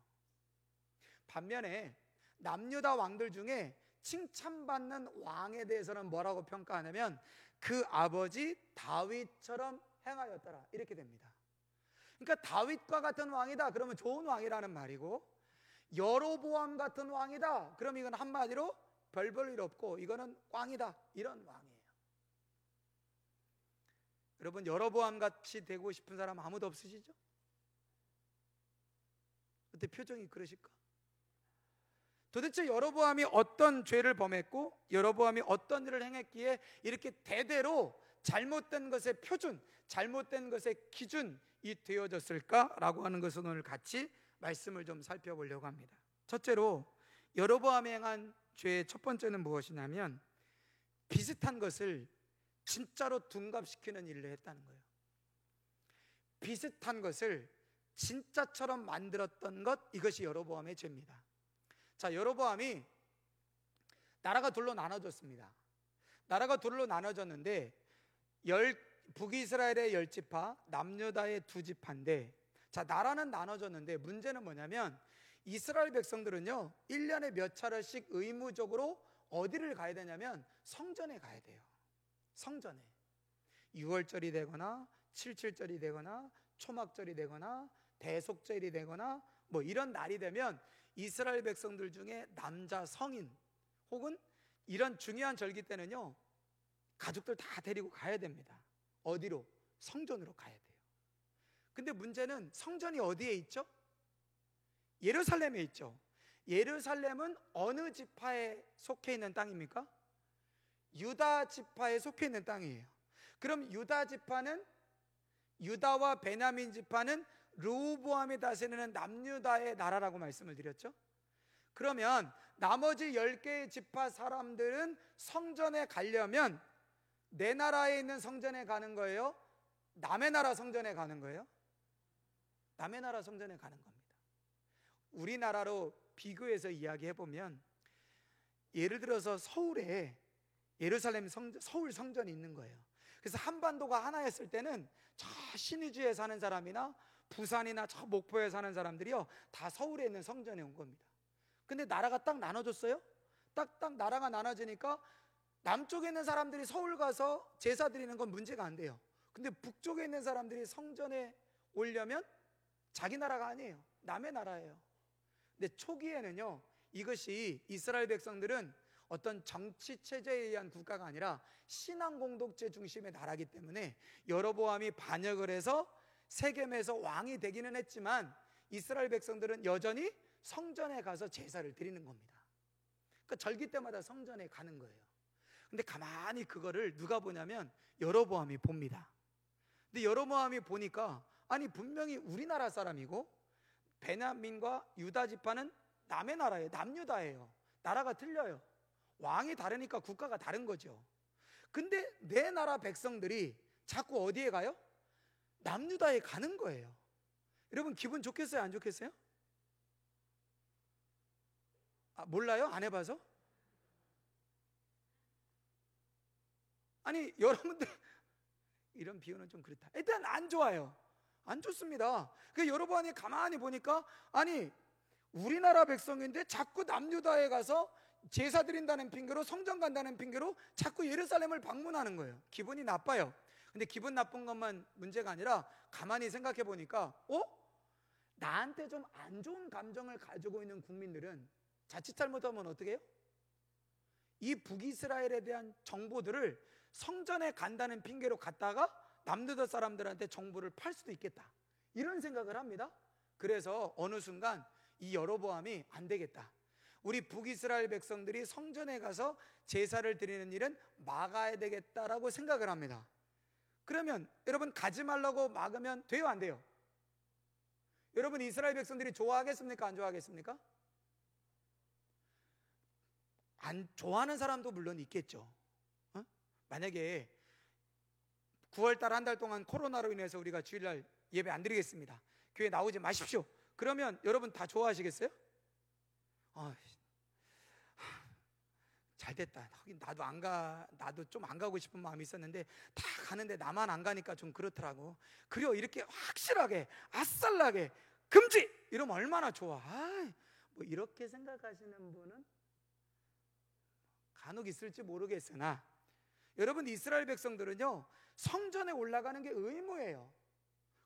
반면에 남유다 왕들 중에 칭찬받는 왕에 대해서는 뭐라고 평가하냐면 그 아버지 다윗처럼 행하였더라, 이렇게 됩니다. 그러니까 다윗과 같은 왕이다 그러면 좋은 왕이라는 말이고, 여로보암 같은 왕이다 그럼 이건 한마디로 별 볼 일 없고 이거는 꽝이다, 이런 왕이에요. 여러분, 여로보암 같이 되고 싶은 사람 아무도 없으시죠? 어때 표정이 그러실까? 도대체 여로보암이 어떤 죄를 범했고 여로보암이 어떤 일을 행했기에 이렇게 대대로 잘못된 것의 표준, 잘못된 것의 기준이 되어졌을까라고 하는 것을 오늘 같이 말씀을 좀 살펴보려고 합니다. 첫째로 여로보암이 행한 죄의 첫 번째는 무엇이냐면 비슷한 것을 진짜로 둔갑시키는 일을 했다는 거예요. 비슷한 것을 진짜처럼 만들었던 것, 이것이 여로보암의 죄입니다. 자, 여로보암이 나라가 둘로 나눠졌습니다. 나라가 둘로 나눠졌는데 북이스라엘의 10지파, 남유다의 2지파인데, 자, 나라는 나눠졌는데 문제는 뭐냐면 이스라엘 백성들은요 1년에 몇 차례씩 의무적으로 어디를 가야 되냐면 성전에 가야 돼요. 성전에 6월절이 되거나 77절이 되거나 초막절이 되거나 대속절이 되거나 뭐 이런 날이 되면 이스라엘 백성들 중에 남자 성인 혹은 이런 중요한 절기 때는요 가족들 다 데리고 가야 됩니다. 어디로? 성전으로 가야 돼요. 근데 문제는 성전이 어디에 있죠? 예루살렘에 있죠. 예루살렘은 어느 지파에 속해 있는 땅입니까? 유다 지파에 속해 있는 땅이에요. 그럼 유다 지파는 유다와 베냐민 지파는 르호보암이 다스리는 남유다의 나라라고 말씀을 드렸죠. 그러면 나머지 10개의 지파 사람들은 성전에 가려면 내 나라에 있는 성전에 가는 거예요? 남의 나라 성전에 가는 거예요? 남의 나라 성전에 가는 겁니다. 우리나라로 비교해서 이야기해보면, 예를 들어서 서울에 예루살렘 서울 성전이 있는 거예요. 그래서 한반도가 하나였을 때는 저 신의주에 사는 사람이나 부산이나 저 목포에 사는 사람들이요, 다 서울에 있는 성전에 온 겁니다. 근데 나라가 딱 나눠졌어요. 딱 나라가 나눠지니까 남쪽에 있는 사람들이 서울 가서 제사 드리는 건 문제가 안 돼요. 근데 북쪽에 있는 사람들이 성전에 오려면 자기 나라가 아니에요, 남의 나라예요. 근데 초기에는요, 이것이 이스라엘 백성들은 어떤 정치 체제에 의한 국가가 아니라 신앙 공동체 중심의 나라이기 때문에 여로보암이 반역을 해서 세겜에서 왕이 되기는 했지만 이스라엘 백성들은 여전히 성전에 가서 제사를 드리는 겁니다. 그러니까 절기 때마다 성전에 가는 거예요. 근데 가만히 그거를 누가 보냐면 여로보암이 봅니다. 근데 여로보암이 보니까, 아니 분명히 우리나라 사람이고 베냐민과 유다 지파는 남의 나라예요. 남유다예요. 나라가 틀려요. 왕이 다르니까 국가가 다른 거죠. 근데 내 나라 백성들이 자꾸 어디에 가요? 남유다에 가는 거예요. 여러분 기분 좋겠어요, 안 좋겠어요? 몰라요? 안 해봐서? 아니 여러분들 이런 비유는 좀 그렇다. 일단 안 좋아요. 안 좋습니다. 그 여러분이 가만히 보니까, 아니 우리나라 백성인데 자꾸 남유다에 가서 제사 드린다는 핑계로, 성전 간다는 핑계로 자꾸 예루살렘을 방문하는 거예요. 기분이 나빠요. 근데 기분 나쁜 것만 문제가 아니라 가만히 생각해 보니까 나한테 좀 안 좋은 감정을 가지고 있는 국민들은 자칫 잘못하면 어떻게 해요? 이 북이스라엘에 대한 정보들을 성전에 간다는 핑계로 갔다가 남유다 사람들한테 정보를 팔 수도 있겠다, 이런 생각을 합니다. 그래서 어느 순간 이 여로보암이 안 되겠다, 우리 북이스라엘 백성들이 성전에 가서 제사를 드리는 일은 막아야 되겠다라고 생각을 합니다. 그러면 여러분 가지 말라고 막으면 돼요, 안 돼요? 여러분 이스라엘 백성들이 좋아하겠습니까, 안 좋아하겠습니까? 안 좋아하는 사람도 물론 있겠죠. 만약에 9월달 한 달 동안 코로나로 인해서 우리가 주일날 예배 안 드리겠습니다, 교회 나오지 마십시오, 그러면 여러분 다 좋아하시겠어요? 잘 됐다. 나도 안 가, 나도 좀 안 가고 싶은 마음이 있었는데 다 가는데 나만 안 가니까 좀 그렇더라고. 그래요, 이렇게 확실하게 아싸라게 금지! 이러면 얼마나 좋아. 뭐 이렇게 생각하시는 분은 간혹 있을지 모르겠으나, 여러분 이스라엘 백성들은요 성전에 올라가는 게 의무예요.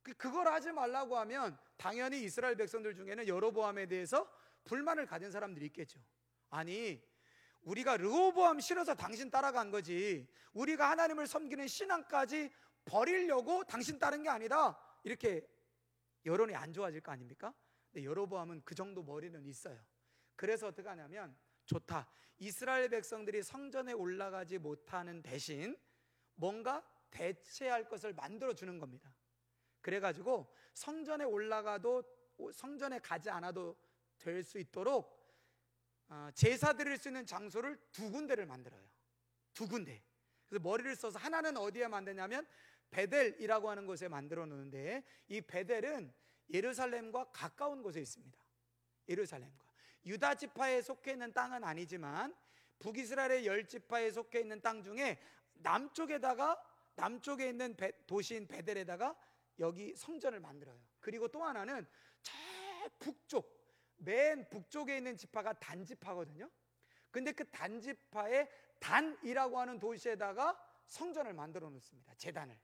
그걸 하지 말라고 하면 당연히 이스라엘 백성들 중에는 여로보암에 대해서 불만을 가진 사람들이 있겠죠. 아니 우리가 르호보암 싫어서 당신 따라간 거지, 우리가 하나님을 섬기는 신앙까지 버리려고 당신 따른 게 아니다, 이렇게 여론이 안 좋아질 거 아닙니까? 근데 여로보암은 그 정도 머리는 있어요. 그래서 어떻게 하냐면, 좋다, 이스라엘 백성들이 성전에 올라가지 못하는 대신 뭔가 대체할 것을 만들어 주는 겁니다. 그래가지고 성전에 올라가도, 성전에 가지 않아도 될 수 있도록 제사 드릴 수 있는 장소를 2군데를 만들어요. 2군데. 그래서 머리를 써서, 하나는 어디에 만드냐면 베델이라고 하는 곳에 만들어 놓는데, 이 베델은 예루살렘과 가까운 곳에 있습니다. 예루살렘과 유다 지파에 속해 있는 땅은 아니지만 북이스라엘의 10지파에 속해 있는 땅 중에 남쪽에 있는 도시인 베델에다가 여기 성전을 만들어요. 그리고 또 하나는 저 북쪽, 맨 북쪽에 있는 지파가 단지파거든요. 근데 그 단지파의 단이라고 하는 도시에다가 성전을 만들어 놓습니다. 제단을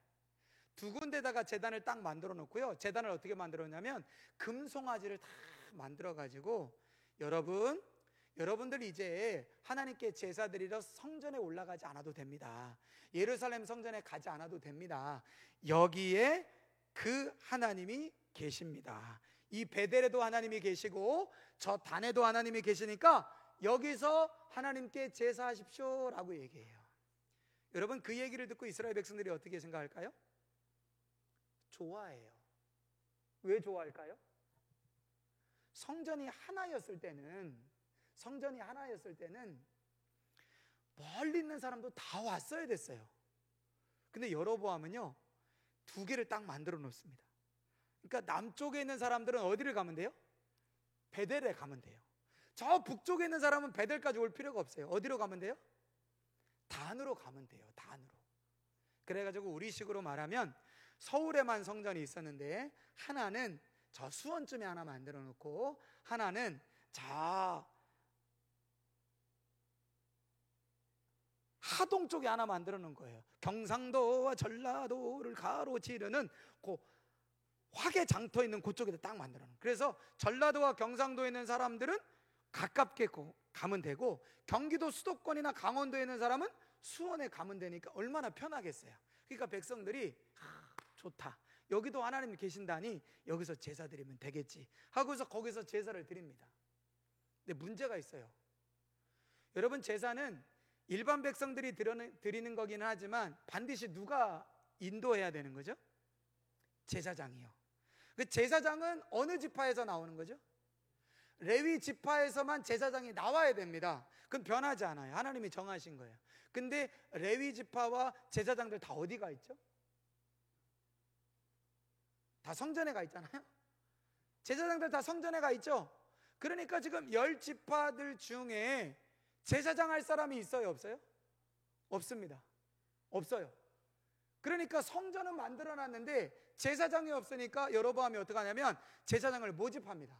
2군데다가 제단을 딱 만들어 놓고요, 제단을 어떻게 만들었냐면 금송아지를 다 만들어 가지고, 여러분들 이제 하나님께 제사 드리러 성전에 올라가지 않아도 됩니다. 예루살렘 성전에 가지 않아도 됩니다. 여기에 그 하나님이 계십니다. 이 베델에도 하나님이 계시고 저 단에도 하나님이 계시니까 여기서 하나님께 제사하십시오 라고 얘기해요. 여러분 그 얘기를 듣고 이스라엘 백성들이 어떻게 생각할까요? 좋아해요. 왜 좋아할까요? 성전이 하나였을 때는 멀리 있는 사람도 다 왔어야 됐어요. 근데 여로보암은요, 두 개를 딱 만들어 놓습니다. 그러니까 남쪽에 있는 사람들은 어디를 가면 돼요? 베델에 가면 돼요. 저 북쪽에 있는 사람은 베델까지 올 필요가 없어요. 어디로 가면 돼요? 단으로 가면 돼요. 단으로. 그래가지고 우리식으로 말하면 서울에만 성전이 있었는데 하나는 저 수원쯤에 하나 만들어 놓고 하나는 저 하동 쪽에 하나 만들어 놓은 거예요. 경상도와 전라도를 가로지르는 그 화개 장터 있는 그쪽에다 딱 만들어 놓은. 그래서 전라도와 경상도에 있는 사람들은 가깝게 가면 되고 경기도 수도권이나 강원도에 있는 사람은 수원에 가면 되니까 얼마나 편하겠어요. 그러니까 백성들이 좋다, 여기도 하나님이 계신다니 여기서 제사 드리면 되겠지 하고서 거기서 제사를 드립니다. 근데 문제가 있어요. 여러분, 제사는 일반 백성들이 드리는 거기는 하지만 반드시 누가 인도해야 되는 거죠? 제사장이요. 그 제사장은 어느 지파에서 나오는 거죠? 레위 지파에서만 제사장이 나와야 됩니다. 그건 변하지 않아요. 하나님이 정하신 거예요. 근데 레위 지파와 제사장들 다 어디가 있죠? 다 성전에 가 있잖아요. 제사장들 다 성전에 가 있죠. 그러니까 지금 10지파들 중에 제사장 할 사람이 있어요, 없어요? 없습니다. 없어요. 그러니까 성전은 만들어 놨는데 제사장이 없으니까 여로보암이 어떻게 하냐면 제사장을 모집합니다.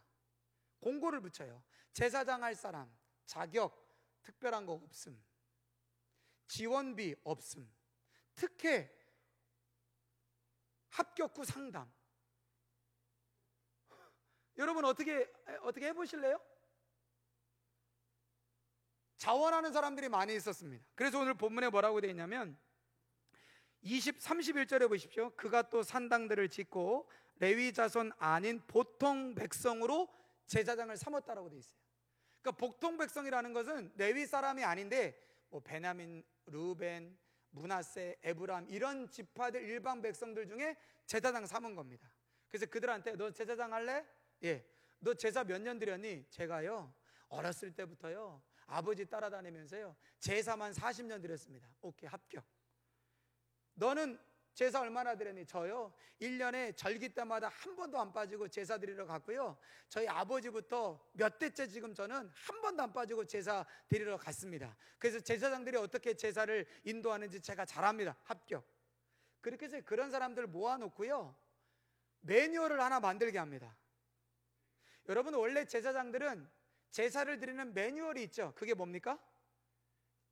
공고를 붙여요. 제사장 할 사람, 자격, 특별한 거 없음, 지원비 없음, 특혜, 합격 후 상담. 여러분 어떻게 해보실래요? 자원하는 사람들이 많이 있었습니다. 그래서 오늘 본문에 뭐라고 되어 있냐면 31절에 보십시오. 그가 또 산당들을 짓고 레위 자손 아닌 보통 백성으로 제사장을 삼았다라고 되어 있어요. 그러니까 보통 백성이라는 것은 레위 사람이 아닌데 뭐 베냐민, 루벤, 므낫세, 에브람 이런 지파들 일반 백성들 중에 제사장 삼은 겁니다. 그래서 그들한테 너 제사장 할래? 예. 너 제사 몇 년 드렸니? 제가요 어렸을 때부터요 아버지 따라다니면서요 제사만 40년 드렸습니다. 오케이, 합격. 너는 제사 얼마나 드렸니? 저요 1년에 절기 때마다 한 번도 안 빠지고 제사 드리러 갔고요, 저희 아버지부터 몇 대째 지금 저는 한 번도 안 빠지고 제사 드리러 갔습니다. 그래서 제사장들이 어떻게 제사를 인도하는지 제가 잘 압니다. 합격. 그렇게 해서 그런 사람들 모아놓고요 매뉴얼을 하나 만들게 합니다. 여러분, 원래 제사장들은 제사를 드리는 매뉴얼이 있죠. 그게 뭡니까?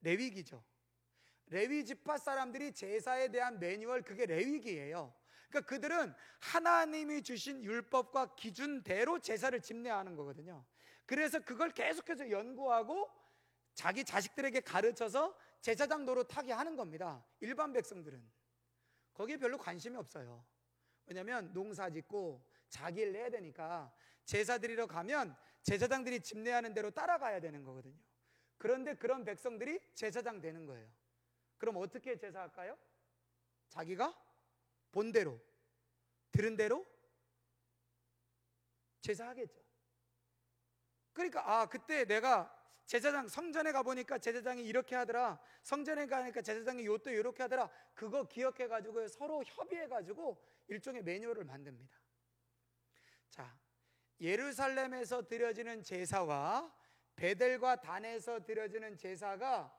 레위기죠. 레위 지파 사람들이 제사에 대한 매뉴얼, 그게 레위기예요. 그러니까 그들은 하나님이 주신 율법과 기준대로 제사를 집례하는 거거든요. 그래서 그걸 계속해서 연구하고 자기 자식들에게 가르쳐서 제사장 노릇하게 하는 겁니다. 일반 백성들은 거기에 별로 관심이 없어요. 왜냐하면 농사 짓고 자기 일 해야 되니까 제사 드리러 가면 제사장들이 집례하는 대로 따라가야 되는 거거든요. 그런데 그런 백성들이 제사장 되는 거예요. 그럼 어떻게 제사할까요? 자기가 본 대로, 들은 대로 제사하겠죠. 그러니까 그때 내가 제사장 성전에 가보니까 제사장이 이렇게 하더라, 성전에 가니까 제사장이 요또 이렇게 하더라, 그거 기억해가지고 서로 협의해가지고 일종의 매뉴얼을 만듭니다. 자, 예루살렘에서 드려지는 제사와 베델과 단에서 드려지는 제사가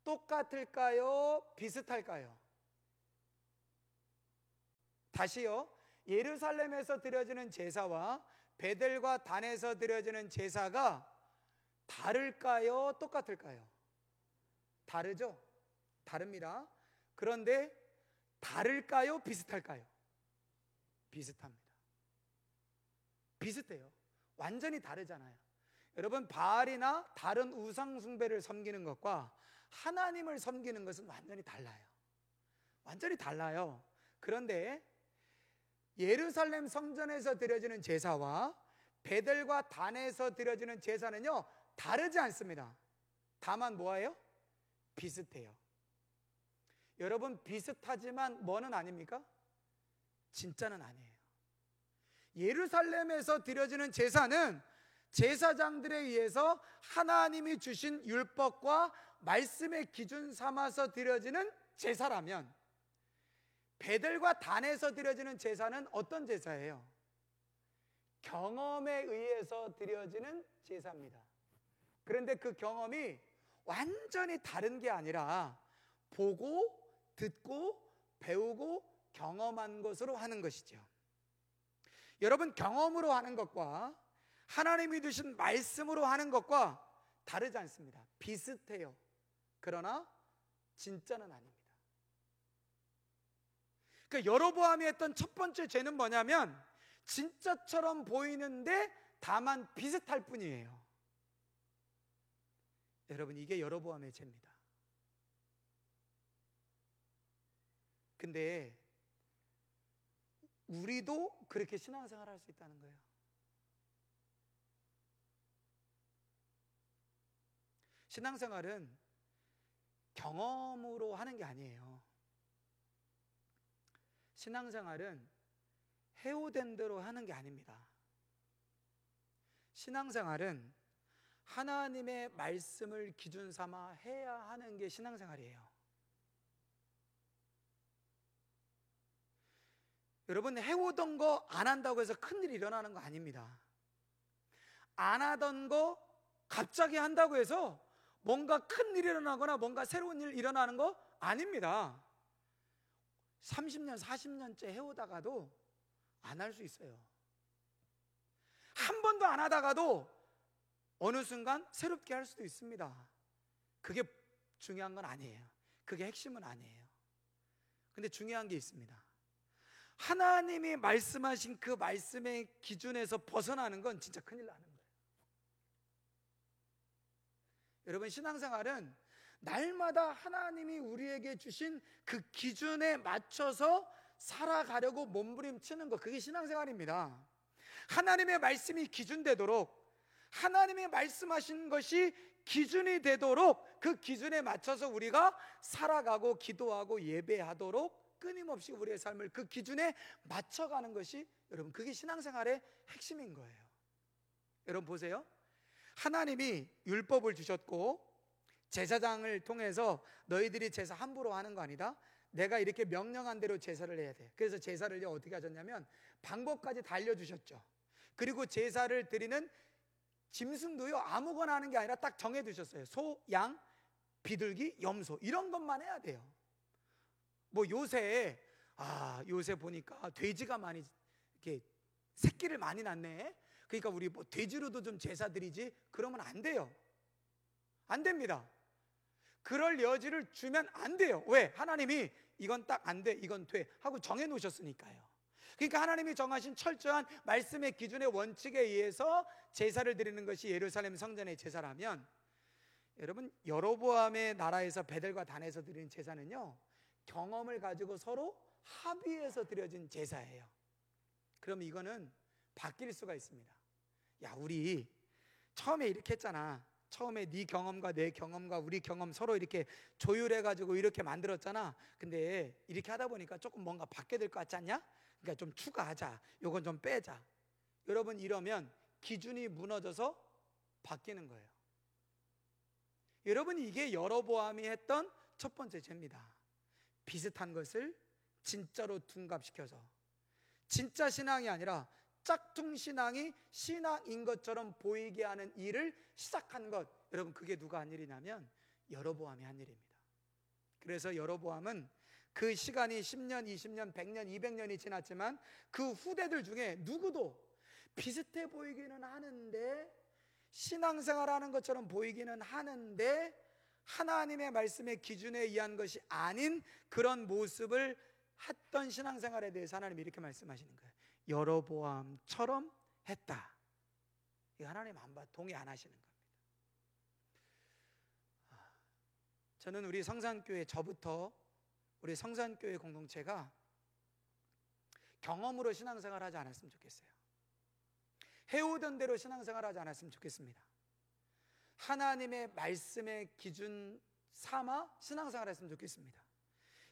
똑같을까요? 비슷할까요? 다시요. 예루살렘에서 드려지는 제사와 베델과 단에서 드려지는 제사가 다를까요? 똑같을까요? 다르죠? 다릅니다. 그런데 다를까요? 비슷할까요? 비슷합니다. 비슷해요. 완전히 다르잖아요. 여러분, 바알이나 다른 우상 숭배를 섬기는 것과 하나님을 섬기는 것은 완전히 달라요. 완전히 달라요. 그런데 예루살렘 성전에서 드려지는 제사와 베델과 단에서 드려지는 제사는요 다르지 않습니다. 다만 뭐예요? 비슷해요. 여러분, 비슷하지만 뭐는 아닙니까? 진짜는 아니에요. 예루살렘에서 드려지는 제사는 제사장들에 의해서 하나님이 주신 율법과 말씀의 기준 삼아서 드려지는 제사라면, 베델과 단에서 드려지는 제사는 어떤 제사예요? 경험에 의해서 드려지는 제사입니다. 그런데 그 경험이 완전히 다른 게 아니라 보고 듣고 배우고 경험한 것으로 하는 것이죠. 여러분, 경험으로 하는 것과 하나님이 주신 말씀으로 하는 것과 다르지 않습니다. 비슷해요. 그러나 진짜는 아닙니다. 그러니까 여로보암이 했던 첫 번째 죄는 뭐냐면 진짜처럼 보이는데 다만 비슷할 뿐이에요. 여러분, 이게 여로보암의 죄입니다. 근데 우리도 그렇게 신앙생활을 할 수 있다는 거예요. 신앙생활은 경험으로 하는 게 아니에요. 신앙생활은 해오된 대로 하는 게 아닙니다. 신앙생활은 하나님의 말씀을 기준 삼아 해야 하는 게 신앙생활이에요. 여러분, 해오던 거 안 한다고 해서 큰일이 일어나는 거 아닙니다. 안 하던 거 갑자기 한다고 해서 뭔가 큰일이 일어나거나 뭔가 새로운 일 일어나는 거 아닙니다. 30년, 40년째 해오다가도 안 할 수 있어요. 한 번도 안 하다가도 어느 순간 새롭게 할 수도 있습니다. 그게 중요한 건 아니에요. 그게 핵심은 아니에요. 근데 중요한 게 있습니다. 하나님이 말씀하신 그 말씀의 기준에서 벗어나는 건 진짜 큰일 나는 거예요. 여러분, 신앙생활은 날마다 하나님이 우리에게 주신 그 기준에 맞춰서 살아가려고 몸부림치는 것, 그게 신앙생활입니다. 하나님의 말씀이 기준되도록, 하나님이 말씀하신 것이 기준이 되도록 그 기준에 맞춰서 우리가 살아가고 기도하고 예배하도록 끊임없이 우리의 삶을 그 기준에 맞춰가는 것이, 여러분, 그게 신앙생활의 핵심인 거예요. 여러분 보세요. 하나님이 율법을 주셨고 제사장을 통해서 너희들이 제사 함부로 하는 거 아니다. 내가 이렇게 명령한 대로 제사를 해야 돼. 그래서 제사를 어떻게 하셨냐면 방법까지 다 알려주셨죠. 그리고 제사를 드리는 짐승도요, 아무거나 하는 게 아니라 딱 정해두셨어요. 소, 양, 비둘기, 염소, 이런 것만 해야 돼요. 뭐 요새 보니까 돼지가 많이 이렇게 새끼를 많이 낳네. 그러니까 우리 뭐 돼지로도 좀 제사 드리지, 그러면 안 돼요. 안 됩니다. 그럴 여지를 주면 안 돼요. 왜? 하나님이 이건 딱 안 돼, 이건 돼 하고 정해 놓으셨으니까요. 그러니까 하나님이 정하신 철저한 말씀의 기준의 원칙에 의해서 제사를 드리는 것이 예루살렘 성전의 제사라면, 여러분, 여로보암의 나라에서 베델과 단에서 드리는 제사는요, 경험을 가지고 서로 합의해서 드려진 제사예요. 그럼 이거는 바뀔 수가 있습니다. 야, 우리 처음에 이렇게 했잖아. 처음에 네 경험과 내 경험과 우리 경험 서로 이렇게 조율해가지고 이렇게 만들었잖아. 근데 이렇게 하다 보니까 조금 뭔가 바뀌어야 될 것 같지 않냐? 그러니까 좀 추가하자, 요건 좀 빼자. 여러분, 이러면 기준이 무너져서 바뀌는 거예요. 여러분, 이게 여로보암이 했던 첫 번째 죄입니다. 비슷한 것을 진짜로 둔갑시켜서 진짜 신앙이 아니라 짝퉁 신앙이 신앙인 것처럼 보이게 하는 일을 시작한 것, 여러분, 그게 누가 한 일이냐면 여로보암이 한 일입니다. 그래서 여로보암은 그 시간이 10년, 20년, 100년, 200년이 지났지만 그 후대들 중에 누구도 비슷해 보이기는 하는데, 신앙생활하는 것처럼 보이기는 하는데 하나님의 말씀의 기준에 의한 것이 아닌 그런 모습을 했던 신앙생활에 대해서 하나님이 이렇게 말씀하시는 거예요. 여로보암처럼 했다. 이거 하나님 동의 안 하시는 겁니다. 저는 우리 성산교회, 저부터 우리 성산교회 공동체가 경험으로 신앙생활 하지 않았으면 좋겠어요. 해오던 대로 신앙생활 하지 않았으면 좋겠습니다. 하나님의 말씀의 기준 삼아 신앙생활 했으면 좋겠습니다.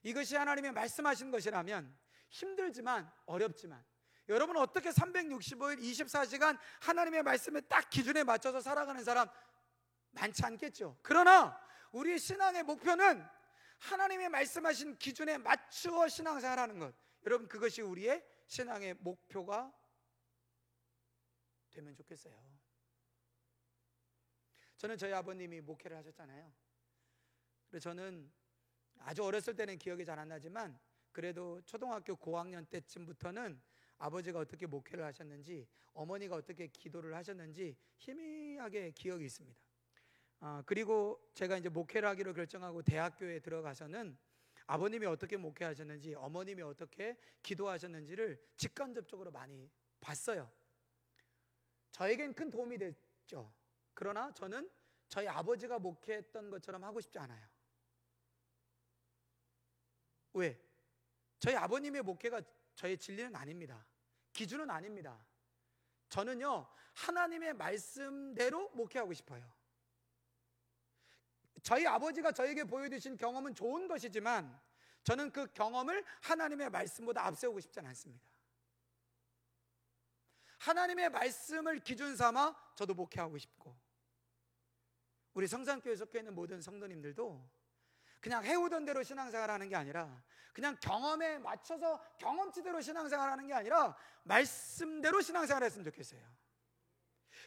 이것이 하나님의 말씀하신 것이라면 힘들지만 어렵지만 여러분 어떻게 365일 24시간 하나님의 말씀에 딱 기준에 맞춰서 살아가는 사람 많지 않겠죠. 그러나 우리의 신앙의 목표는 하나님의 말씀하신 기준에 맞추어 신앙생활하는 것, 여러분 그것이 우리의 신앙의 목표가 되면 좋겠어요. 저는 저희 아버님이 목회를 하셨잖아요. 그래서 저는 아주 어렸을 때는 기억이 잘 안 나지만 그래도 초등학교 고학년 때쯤부터는 아버지가 어떻게 목회를 하셨는지, 어머니가 어떻게 기도를 하셨는지 희미하게 기억이 있습니다. 그리고 제가 이제 목회를 하기로 결정하고 대학교에 들어가서는 아버님이 어떻게 목회하셨는지, 어머님이 어떻게 기도하셨는지를 직간접적으로 많이 봤어요. 저에겐 큰 도움이 됐죠. 그러나 저는 저희 아버지가 목회했던 것처럼 하고 싶지 않아요. 왜? 저희 아버님의 목회가 저의 진리는 아닙니다. 기준은 아닙니다. 저는요, 하나님의 말씀대로 목회하고 싶어요. 저희 아버지가 저에게 보여주신 경험은 좋은 것이지만 저는 그 경험을 하나님의 말씀보다 앞세우고 싶지는 않습니다. 하나님의 말씀을 기준 삼아 저도 목회하고 싶고, 우리 성산교회 속해 있는 모든 성도님들도 그냥 해오던 대로 신앙생활하는 게 아니라, 그냥 경험에 맞춰서 경험치대로 신앙생활하는 게 아니라 말씀대로 신앙생활했으면 좋겠어요.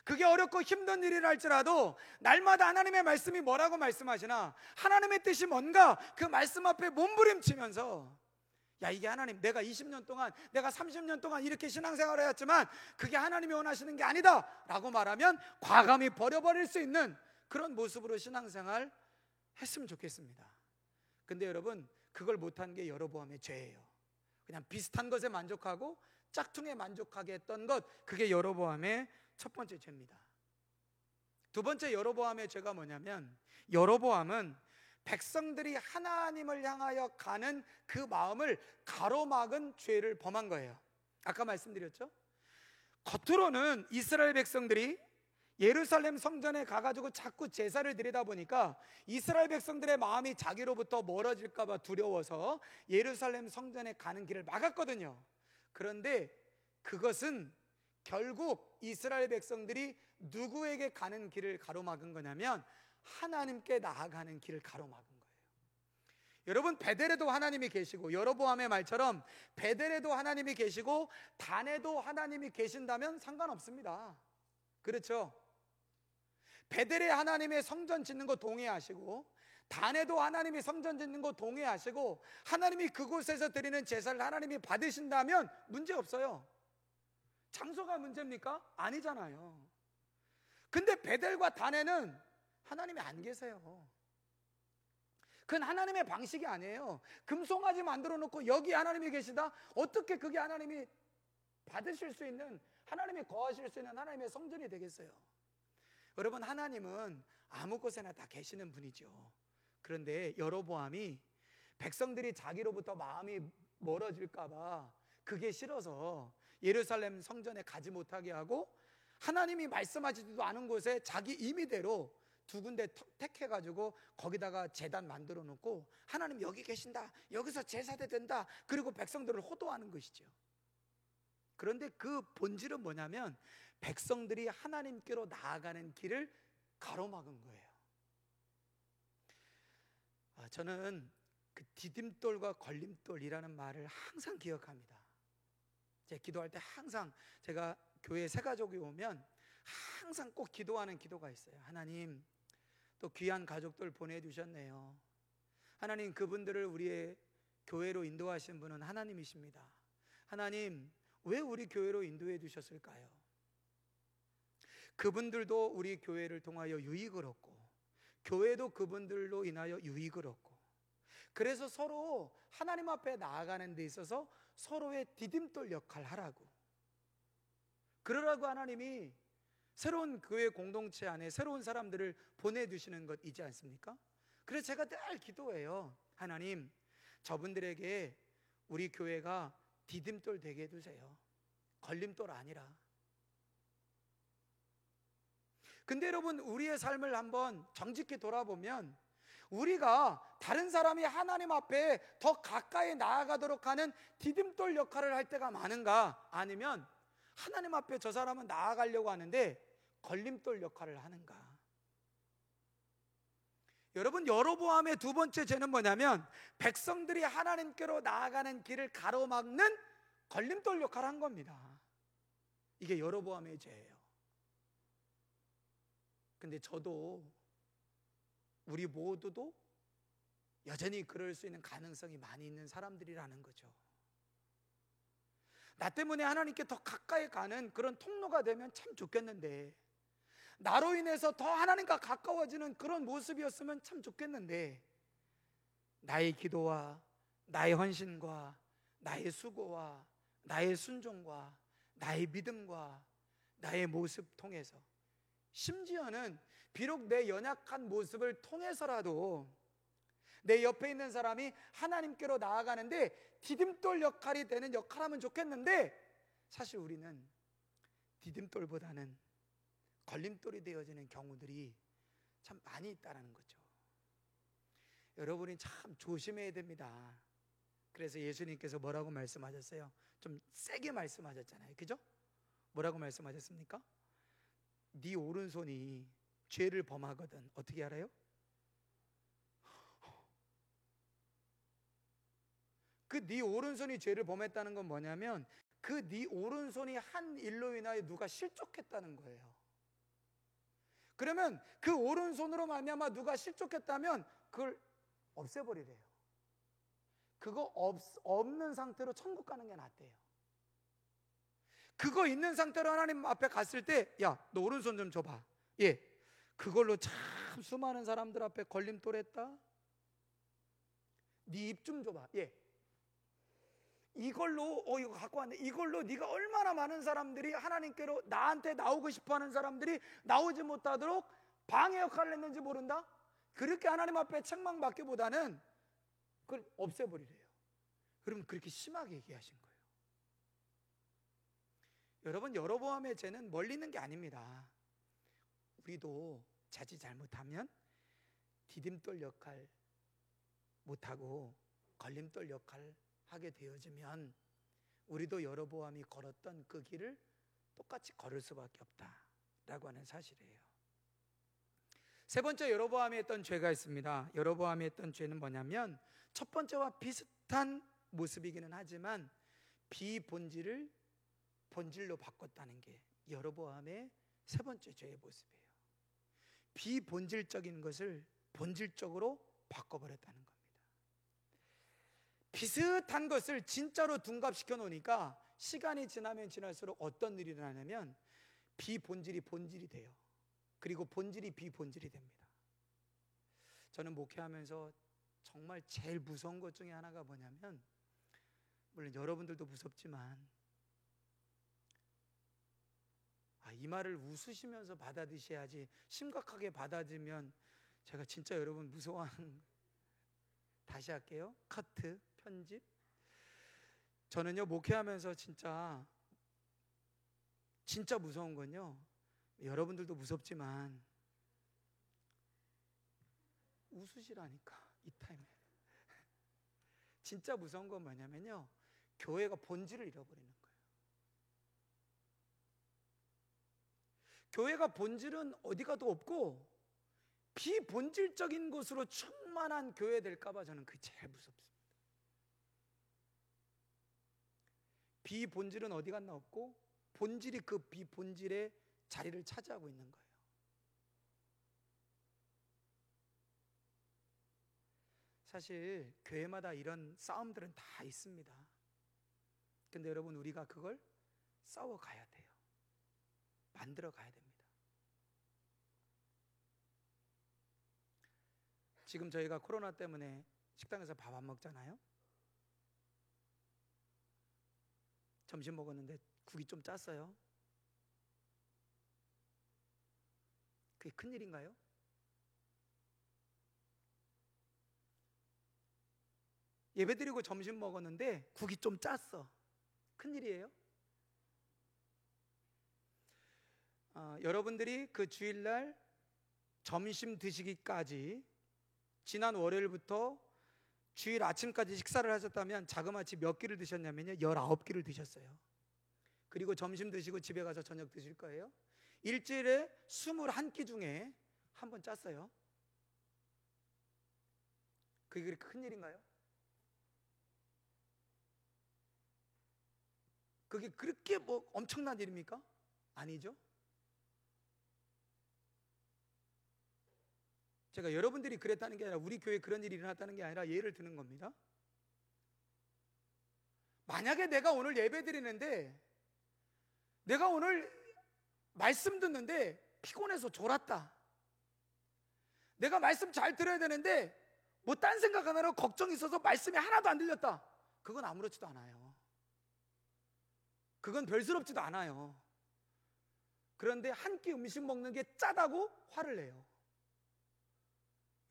그게 어렵고 힘든 일이라 할지라도 날마다 하나님의 말씀이 뭐라고 말씀하시나, 하나님의 뜻이 뭔가 그 말씀 앞에 몸부림치면서, 야 이게 하나님, 내가 20년 동안, 내가 30년 동안 이렇게 신앙생활을 해왔지만 그게 하나님이 원하시는 게 아니다 라고 말하면 과감히 버려버릴 수 있는 그런 모습으로 신앙생활 했으면 좋겠습니다. 근데 여러분, 그걸 못한 게 여로보암의 죄예요. 그냥 비슷한 것에 만족하고 짝퉁에 만족하게 했던 것, 그게 여로보암의 첫 번째 죄입니다. 두 번째 여로보암의 죄가 뭐냐면, 여로보암은 백성들이 하나님을 향하여 가는 그 마음을 가로막은 죄를 범한 거예요. 아까 말씀드렸죠? 겉으로는 이스라엘 백성들이 예루살렘 성전에 가가지고 자꾸 제사를 드리다 보니까 이스라엘 백성들의 마음이 자기로부터 멀어질까 봐 두려워서 예루살렘 성전에 가는 길을 막았거든요. 그런데 그것은 결국 이스라엘 백성들이 누구에게 가는 길을 가로막은 거냐면 하나님께 나아가는 길을 가로막은 거예요. 여러분, 베델에도 하나님이 계시고, 여로보암의 말처럼 베델에도 하나님이 계시고 단에도 하나님이 계신다면 상관없습니다. 그렇죠? 베델에 하나님의 성전 짓는 거 동의하시고, 단에도 하나님이 성전 짓는 거 동의하시고, 하나님이 그곳에서 드리는 제사를 하나님이 받으신다면 문제 없어요. 장소가 문제입니까? 아니잖아요. 근데 베델과 단에는 하나님이 안 계세요. 그건 하나님의 방식이 아니에요. 금송아지 만들어 놓고 여기 하나님이 계시다? 어떻게 그게 하나님이 받으실 수 있는, 하나님이 거하실 수 있는 하나님의 성전이 되겠어요? 여러분, 하나님은 아무 곳에나 다 계시는 분이죠. 그런데 여로보암이 백성들이 자기로부터 마음이 멀어질까 봐 그게 싫어서 예루살렘 성전에 가지 못하게 하고, 하나님이 말씀하지도 않은 곳에 자기 임의대로 두 군데 택해가지고 거기다가 제단 만들어 놓고, 하나님 여기 계신다, 여기서 제사대 된다, 그리고 백성들을 호도하는 것이죠. 그런데 그 본질은 뭐냐면 백성들이 하나님께로 나아가는 길을 가로막은 거예요. 저는 그 디딤돌과 걸림돌이라는 말을 항상 기억합니다. 제가 기도할 때 항상, 제가 교회 새 가족이 오면 항상 꼭 기도하는 기도가 있어요. 하나님, 또 귀한 가족들 보내주셨네요. 하나님, 그분들을 우리의 교회로 인도하신 분은 하나님이십니다. 하나님, 왜 우리 교회로 인도해 주셨을까요? 그분들도 우리 교회를 통하여 유익을 얻고, 교회도 그분들로 인하여 유익을 얻고, 그래서 서로 하나님 앞에 나아가는 데 있어서 서로의 디딤돌 역할을 하라고, 그러라고 하나님이 새로운 교회 공동체 안에 새로운 사람들을 보내주시는 것이지 않습니까? 그래서 제가 늘 기도해요. 하나님, 저분들에게 우리 교회가 디딤돌 되게 해주세요. 걸림돌 아니라. 근데 여러분, 우리의 삶을 한번 정직히 돌아보면 우리가 다른 사람이 하나님 앞에 더 가까이 나아가도록 하는 디딤돌 역할을 할 때가 많은가? 아니면 하나님 앞에 저 사람은 나아가려고 하는데 걸림돌 역할을 하는가? 여러분, 여로보암의 두 번째 죄는 뭐냐면 백성들이 하나님께로 나아가는 길을 가로막는 걸림돌 역할을 한 겁니다. 이게 여로보암의 죄예요. 근데 저도, 우리 모두도 여전히 그럴 수 있는 가능성이 많이 있는 사람들이라는 거죠. 나 때문에 하나님께 더 가까이 가는 그런 통로가 되면 참 좋겠는데, 나로 인해서 더 하나님과 가까워지는 그런 모습이었으면 참 좋겠는데, 나의 기도와 나의 헌신과 나의 수고와 나의 순종과 나의 믿음과 나의 모습 통해서, 심지어는 비록 내 연약한 모습을 통해서라도 내 옆에 있는 사람이 하나님께로 나아가는데 디딤돌 역할이 되는 역할을 하면 좋겠는데, 사실 우리는 디딤돌보다는 걸림돌이 되어지는 경우들이 참 많이 있다는 거죠. 여러분이 참 조심해야 됩니다. 그래서 예수님께서 뭐라고 말씀하셨어요? 좀 세게 말씀하셨잖아요, 그죠? 뭐라고 말씀하셨습니까? 네 오른손이 죄를 범하거든 어떻게 알아요? 그 네 오른손이 죄를 범했다는 건 뭐냐면 그 네 오른손이 한 일로 인하여 누가 실족했다는 거예요. 그러면 그 오른손으로 말미암아 누가 실족했다면 그걸 없애버리래요. 그거 없는 상태로 천국 가는 게 낫대요. 그거 있는 상태로 하나님 앞에 갔을 때, 야, 너 오른손 좀 줘봐. 예, 그걸로 참 수많은 사람들 앞에 걸림돌 했다. 네 입 좀 줘봐. 예, 이걸로 이거 갖고 왔네. 이걸로 네가 얼마나 많은 사람들이 하나님께로 나한테 나오고 싶어하는 사람들이 나오지 못하도록 방해 역할을 했는지 모른다. 그렇게 하나님 앞에 책망받기보다는 그걸 없애버리래요. 여러분, 그렇게 심하게 얘기하신 거예요. 여러분, 여로보암의 죄는 멀리 있는 게 아닙니다. 우리도 자칫 잘못하면 디딤돌 역할 못하고 걸림돌 역할 하게 되어지면 우리도 여로보암이 걸었던 그 길을 똑같이 걸을 수밖에 없다라고 하는 사실이에요. 세 번째 여로보암이 했던 죄가 있습니다. 여로보암이 했던 죄는 뭐냐면 첫 번째와 비슷한 모습이기는 하지만 비본질을 본질로 바꿨다는 게 여로보암의 세 번째 죄의 모습이에요. 비본질적인 것을 본질적으로 바꿔버렸다는 겁니다. 비슷한 것을 진짜로 둔갑시켜 놓으니까 시간이 지나면 지날수록 어떤 일이 일어나냐면 비본질이 본질이 돼요. 그리고 본질이 비본질이 됩니다. 저는 목회하면서 정말 제일 무서운 것 중에 하나가 뭐냐면, 물론 여러분들도 무섭지만 이 말을 웃으시면서 받아들이셔야지, 심각하게 받아들이면 제가 진짜 여러분 무서워하는, 다시 할게요. 카트 편집. 저는요, 목회하면서 진짜 무서운 건요, 여러분들도 무섭지만 웃으시라니까 이 타임에. 진짜 무서운 건 뭐냐면요, 교회가 본질을 잃어버리는 거예요. 교회가 본질은 어디 가도 없고 비본질적인 것으로 충만한 교회 될까 봐 저는 그게 제일 무섭습니다. 비본질은 어디 갔나 없고 본질이 그 비본질의 자리를 차지하고 있는 거예요. 사실 교회마다 이런 싸움들은 다 있습니다. 근데 여러분, 우리가 그걸 싸워가야 돼요. 만들어 가야 됩니다. 지금 저희가 코로나 때문에 식당에서 밥 안 먹잖아요. 점심 먹었는데 국이 좀 짰어요. 그게 큰일인가요? 예배드리고 점심 먹었는데 국이 좀 짰어. 큰일이에요? 여러분들이 그 주일날 점심 드시기까지 지난 월요일부터 주일 아침까지 식사를 하셨다면 자그마치 몇 끼를 드셨냐면요, 19끼를 드셨어요. 그리고 점심 드시고 집에 가서 저녁 드실 거예요. 일주일에 21끼 중에 한 번 짰어요. 그게 그렇게 큰 일인가요? 그게 그렇게 뭐 엄청난 일입니까? 아니죠. 제가 여러분들이 그랬다는 게 아니라 우리 교회에 그런 일이 일어났다는 게 아니라 예를 드는 겁니다. 만약에 내가 오늘 예배 드리는데, 내가 오늘 말씀 듣는데 피곤해서 졸았다, 내가 말씀 잘 들어야 되는데 뭐 딴 생각 하나로 걱정이 있어서 말씀이 하나도 안 들렸다, 그건 아무렇지도 않아요. 그건 별스럽지도 않아요. 그런데 한 끼 음식 먹는 게 짜다고 화를 내요.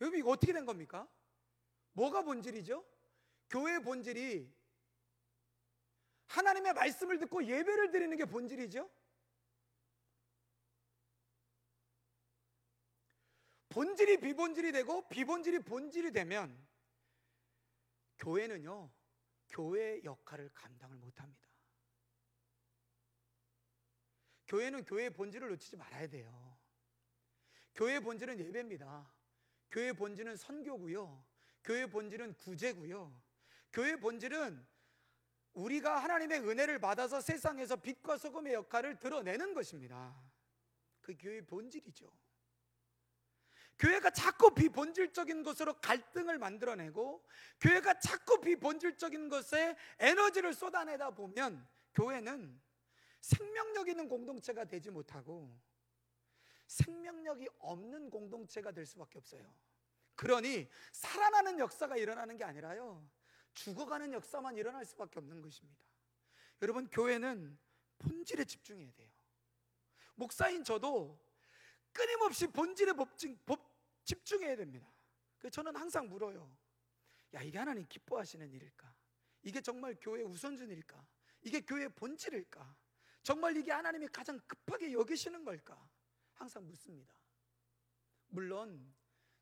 여러분, 이거 어떻게 된 겁니까? 뭐가 본질이죠? 교회의 본질이 하나님의 말씀을 듣고 예배를 드리는 게 본질이죠. 본질이 비본질이 되고 비본질이 본질이 되면 교회는요, 교회의 역할을 감당을 못합니다. 교회는 교회의 본질을 놓치지 말아야 돼요. 교회의 본질은 예배입니다. 교회의 본질은 선교고요, 교회의 본질은 구제고요, 교회의 본질은 우리가 하나님의 은혜를 받아서 세상에서 빛과 소금의 역할을 드러내는 것입니다. 그 교회의 본질이죠. 교회가 자꾸 비본질적인 것으로 갈등을 만들어내고 교회가 자꾸 비본질적인 것에 에너지를 쏟아내다 보면 교회는 생명력 있는 공동체가 되지 못하고 생명력이 없는 공동체가 될 수밖에 없어요. 그러니 살아나는 역사가 일어나는 게 아니라요, 죽어가는 역사만 일어날 수밖에 없는 것입니다. 여러분, 교회는 본질에 집중해야 돼요. 목사인 저도 끊임없이 본질에 집중해야 됩니다. 그래서 저는 항상 물어요. 야, 이게 하나님 기뻐하시는 일일까? 이게 정말 교회의 우선순위일까? 이게 교회의 본질일까? 정말 이게 하나님이 가장 급하게 여기시는 걸까? 항상 묻습니다. 물론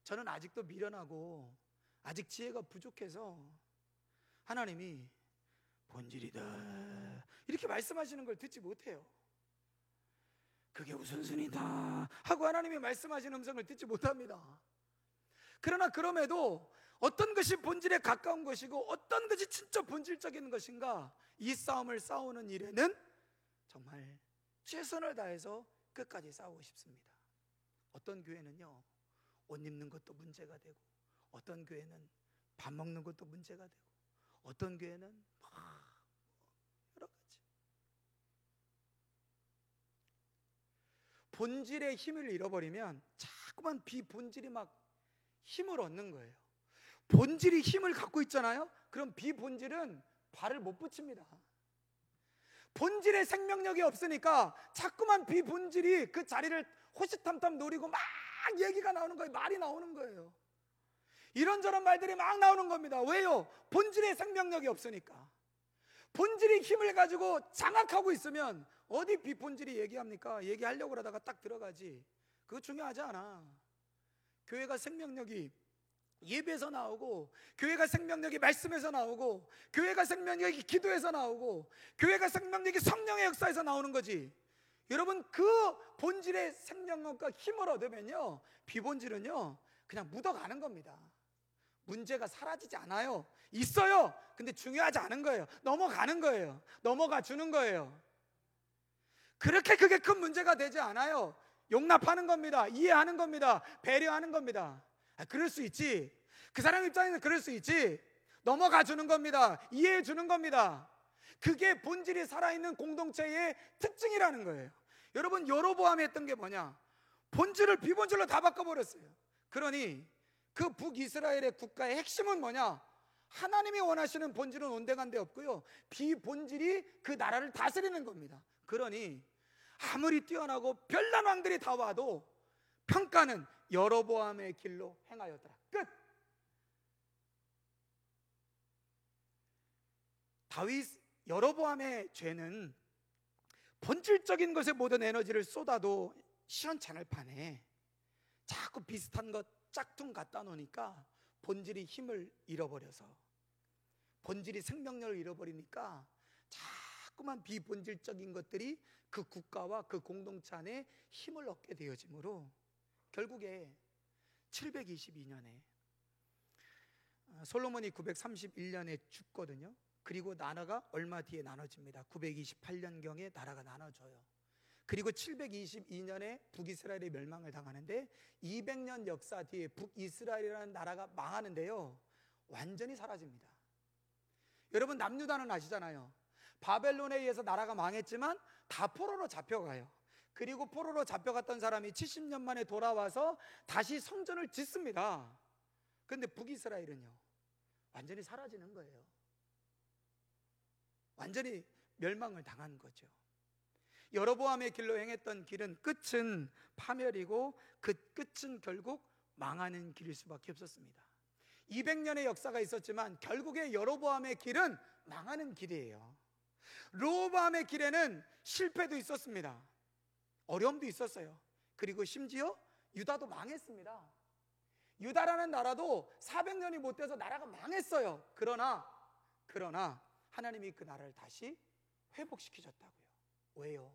저는 아직도 미련하고 아직 지혜가 부족해서 하나님이 본질이다 이렇게 말씀하시는 걸 듣지 못해요. 그게 우선순위다 하고 하나님이 말씀하시는 음성을 듣지 못합니다. 그러나 그럼에도 어떤 것이 본질에 가까운 것이고 어떤 것이 진짜 본질적인 것인가, 이 싸움을 싸우는 일에는 정말 최선을 다해서 끝까지 싸우고 싶습니다. 어떤 교회는요, 옷 입는 것도 문제가 되고, 어떤 교회는 밥 먹는 것도 문제가 되고, 어떤 교회는 여러 가지. 본질의 힘을 잃어버리면 자꾸만 비본질이 막 힘을 얻는 거예요. 본질이 힘을 갖고 있잖아요. 그럼 비본질은 발을 못 붙입니다. 본질의 생명력이 없으니까 자꾸만 비본질이 그 자리를 호시탐탐 노리고 막 얘기가 나오는 거예요. 말이 나오는 거예요. 이런저런 말들이 막 나오는 겁니다. 왜요? 본질의 생명력이 없으니까. 본질이 힘을 가지고 장악하고 있으면 어디 비본질이 얘기합니까? 얘기하려고 그러다가 딱 들어가지. 그거 중요하지 않아. 교회가 생명력이 예배에서 나오고, 교회가 생명력이 말씀에서 나오고, 교회가 생명력이 기도에서 나오고, 교회가 생명력이 성령의 역사에서 나오는 거지. 여러분, 그 본질의 생명력과 힘을 얻으면요, 비본질은요 그냥 묻어가는 겁니다. 문제가 사라지지 않아요. 있어요. 근데 중요하지 않은 거예요. 넘어가는 거예요. 넘어가 주는 거예요. 그렇게 그게 큰 문제가 되지 않아요. 용납하는 겁니다. 이해하는 겁니다. 배려하는 겁니다. 그럴 수 있지. 그 사람 입장에서는 그럴 수 있지. 넘어가 주는 겁니다. 이해해 주는 겁니다. 그게 본질이 살아있는 공동체의 특징이라는 거예요. 여러분, 여로보암이 했던 게 뭐냐? 본질을 비본질로 다 바꿔버렸어요. 그러니 그 북이스라엘의 국가의 핵심은 뭐냐? 하나님이 원하시는 본질은 온데간데 없고요, 비본질이 그 나라를 다스리는 겁니다. 그러니 아무리 뛰어나고 별난 왕들이 다 와도 평가는 여로보암의 길로 행하였더라. 끝. 여로보암의 죄는 본질적인 것에 모든 에너지를 쏟아도 시원찮을 판에 자꾸 비슷한 것 짝퉁 갖다 놓으니까 본질이 힘을 잃어버려서, 본질이 생명력을 잃어버리니까 자꾸만 비본질적인 것들이 그 국가와 그 공동체 안에 힘을 얻게 되어지므로 결국에 722년에 솔로몬이 931년에 죽거든요. 그리고 나라가 얼마 뒤에 나눠집니다. 928년경에 나라가 나눠져요. 그리고 722년에 북이스라엘이 멸망을 당하는데 200년 역사 뒤에 북이스라엘이라는 나라가 망하는데요, 완전히 사라집니다. 여러분, 남유다는 아시잖아요. 바벨론에 의해서 나라가 망했지만 다 포로로 잡혀가요. 그리고 포로로 잡혀갔던 사람이 70년 만에 돌아와서 다시 성전을 짓습니다. 그런데 북이스라엘은요, 완전히 사라지는 거예요. 완전히 멸망을 당한 거죠. 여로보암의 길로 행했던 길은 끝은 파멸이고 그 끝은 결국 망하는 길일 수밖에 없었습니다. 200년의 역사가 있었지만 결국에 여로보암의 길은 망하는 길이에요. 르호보암의 길에는 실패도 있었습니다. 어려움도 있었어요. 그리고 심지어 유다도 망했습니다. 유다라는 나라도 400년이 못 돼서 나라가 망했어요. 그러나 하나님이 그 나라를 다시 회복시키셨다고요. 왜요?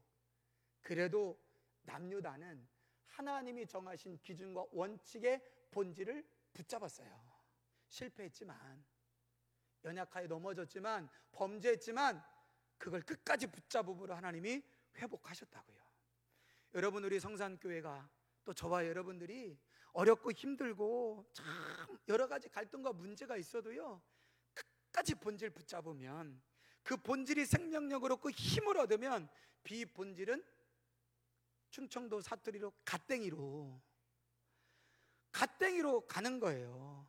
그래도 남유다는 하나님이 정하신 기준과 원칙의 본질을 붙잡았어요. 실패했지만, 연약하게 넘어졌지만, 범죄했지만 그걸 끝까지 붙잡음으로 하나님이 회복하셨다고요. 여러분, 우리 성산교회가 또 저와 여러분들이 어렵고 힘들고 참 여러 가지 갈등과 문제가 있어도요, 끝까지 본질 붙잡으면, 그 본질이 생명력을 얻고 힘을 얻으면 비본질은 충청도 사투리로 갓땡이로 가는 거예요.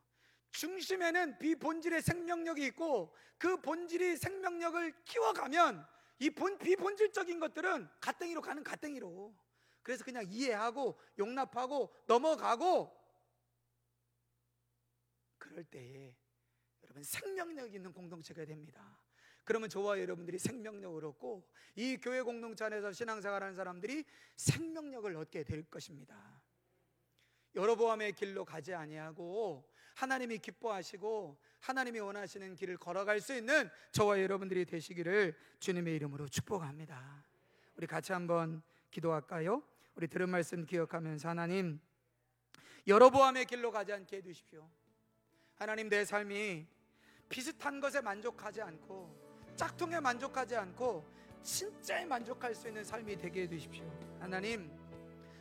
중심에는 비본질의 생명력이 있고 그 본질이 생명력을 키워가면 이 비본질적인 것들은 갓땡이로 가는 갓땡이로. 그래서 그냥 이해하고 용납하고 넘어가고, 그럴 때에 여러분 생명력 있는 공동체가 됩니다. 그러면 저와 여러분들이 생명력을 얻고 이 교회 공동체 안에서 신앙생활하는 사람들이 생명력을 얻게 될 것입니다. 여로보암의 길로 가지 아니하고 하나님이 기뻐하시고 하나님이 원하시는 길을 걸어갈 수 있는 저와 여러분들이 되시기를 주님의 이름으로 축복합니다. 우리 같이 한번 기도할까요? 우리 들은 말씀 기억하면서, 하나님, 여로보암의 길로 가지 않게 해주십시오. 하나님, 내 삶이 비슷한 것에 만족하지 않고 짝퉁에 만족하지 않고 진짜에 만족할 수 있는 삶이 되게 해주십시오. 하나님,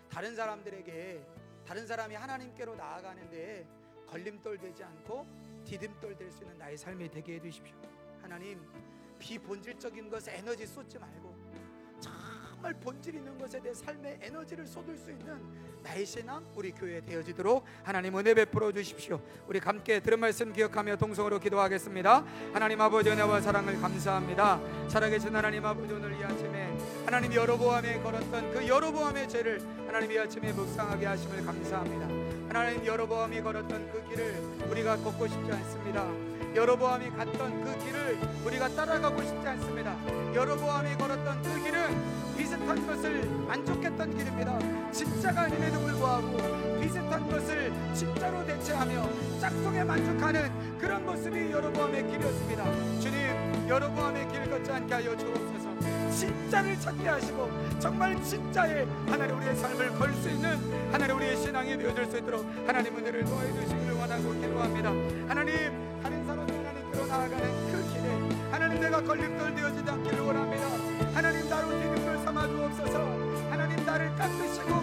다른 사람이 하나님께로 나아가는데 걸림돌 되지 않고 디딤돌 될 수 있는 나의 삶이 되게 해주십시오. 하나님, 비본질적인 것에 에너지 쏟지 말고 정말 본질 있는 것에 내 삶에 에너지를 쏟을 수 있는 나의 신앙, 우리 교회에 되어지도록 하나님 은혜 베풀어 주십시오. 우리 함께 들은 말씀 기억하며 동성으로 기도하겠습니다. 하나님 아버지, 은혜와 사랑을 감사합니다. 살아계신 하나님 아버지, 오늘 이 아침에 하나님이 여로보암에 걸었던 그 여로보암의 죄를 하나님 이 아침에 묵상하게 하심을 감사합니다. 하나님, 여로보암이 걸었던 그 길을 우리가 걷고 싶지 않습니다. 여로보암이 갔던 그 길을 우리가 따라가고 싶지 않습니다. 여로보암이 걸었던 그 길은 비슷한 것을 만족했던 길입니다. 진짜가 아님에도 불구하고 비슷한 것을 진짜로 대체하며 짝퉁에 만족하는 그런 모습이 여로보암의 길이었습니다. 주님, 여로보암의 길 걷지 않게 하여 주옵소서. 진짜를 찾게 하시고 정말 진짜의 하나님 우리의 삶을 걸 수 있는 하나님 우리의 신앙이 되어줄 수 있도록 하나님 은혜를 도와해 주시기를 원하고 기도합니다. 하나님, 다른 사람이 하나님께로 나아가는 그 길에 하나님, 내가 걸림돌 되어지지 않기를 원합니다. 하나님, 나로 디딤돌 삼아 주옵소서. 하나님, 나를 깎으시고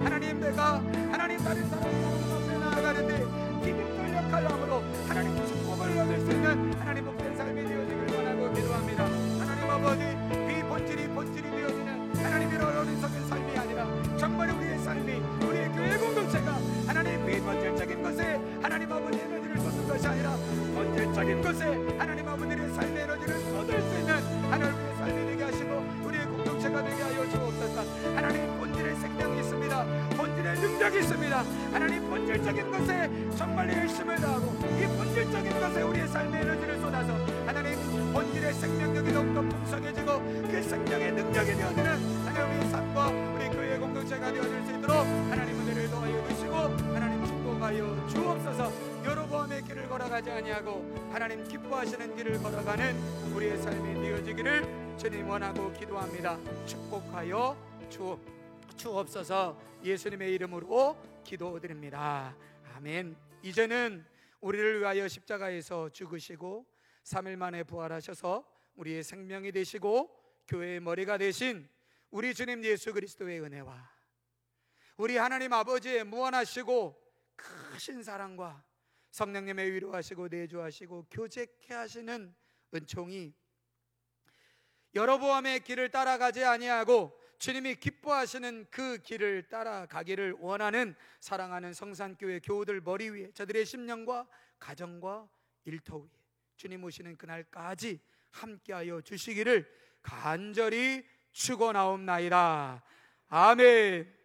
하나님, 내가 하나님 다른 사람 앞에 나아가는데 디딤돌 역할을 함으로 하나님 축복을 얻을 수 있는 하나님 복된 삶이 되어지기를 원하고 기도합니다. 하나님 아버지, 비본질이 본질이 되어지는 하나님의 어리석은 삶이 아니라 정말 우리의 삶이, 우리의 교회 공동체가 하나님 비본질적인 것에 하나님 아버지 에너지를 쏟는 것이 아니라 본질적인 것에 하나님 아버지의 삶의 에너지를 쏟을 수 있는 하나님의 삶이 되게 하시고 우리의 공동체가 되게 하여 주옵소서. 하나님, 본질의 생명이 있습니다. 본질의 능력이 있습니다. 하나님, 본질적인 것에 정말 열심을 다하고 이 본질적인 것에 우리의 삶의 에너지를 쏟아서 하나님, 본질의 생명력이 더욱더 풍성해지고 그 생명의 능력이 되어지는 하나님의 삶과 우리 교회의 공동체가 되어질 수 있도록 하나님 은혜를 더하여 주시고 하나님 축복하여 주옵소서. 걸어가지 아니하고 하나님 기뻐하시는 길을 걸어가는 우리의 삶이 되어지기를 주님 원하고 기도합니다. 축복하여 주옵소서. 예수님의 이름으로 기도드립니다. 아멘. 이제는 우리를 위하여 십자가에서 죽으시고 3일 만에 부활하셔서 우리의 생명이 되시고 교회의 머리가 되신 우리 주님 예수 그리스도의 은혜와 우리 하나님 아버지의 무한하시고 크신 사랑과 성령님의 위로하시고 내주하시고 교제케 하시는 은총이 여로보암의 길을 따라가지 아니하고 주님이 기뻐하시는 그 길을 따라가기를 원하는 사랑하는 성산교회 교우들 머리 위에, 저들의 심령과 가정과 일터 위에 주님 오시는 그날까지 함께하여 주시기를 간절히 축원하옵나이다. 아멘.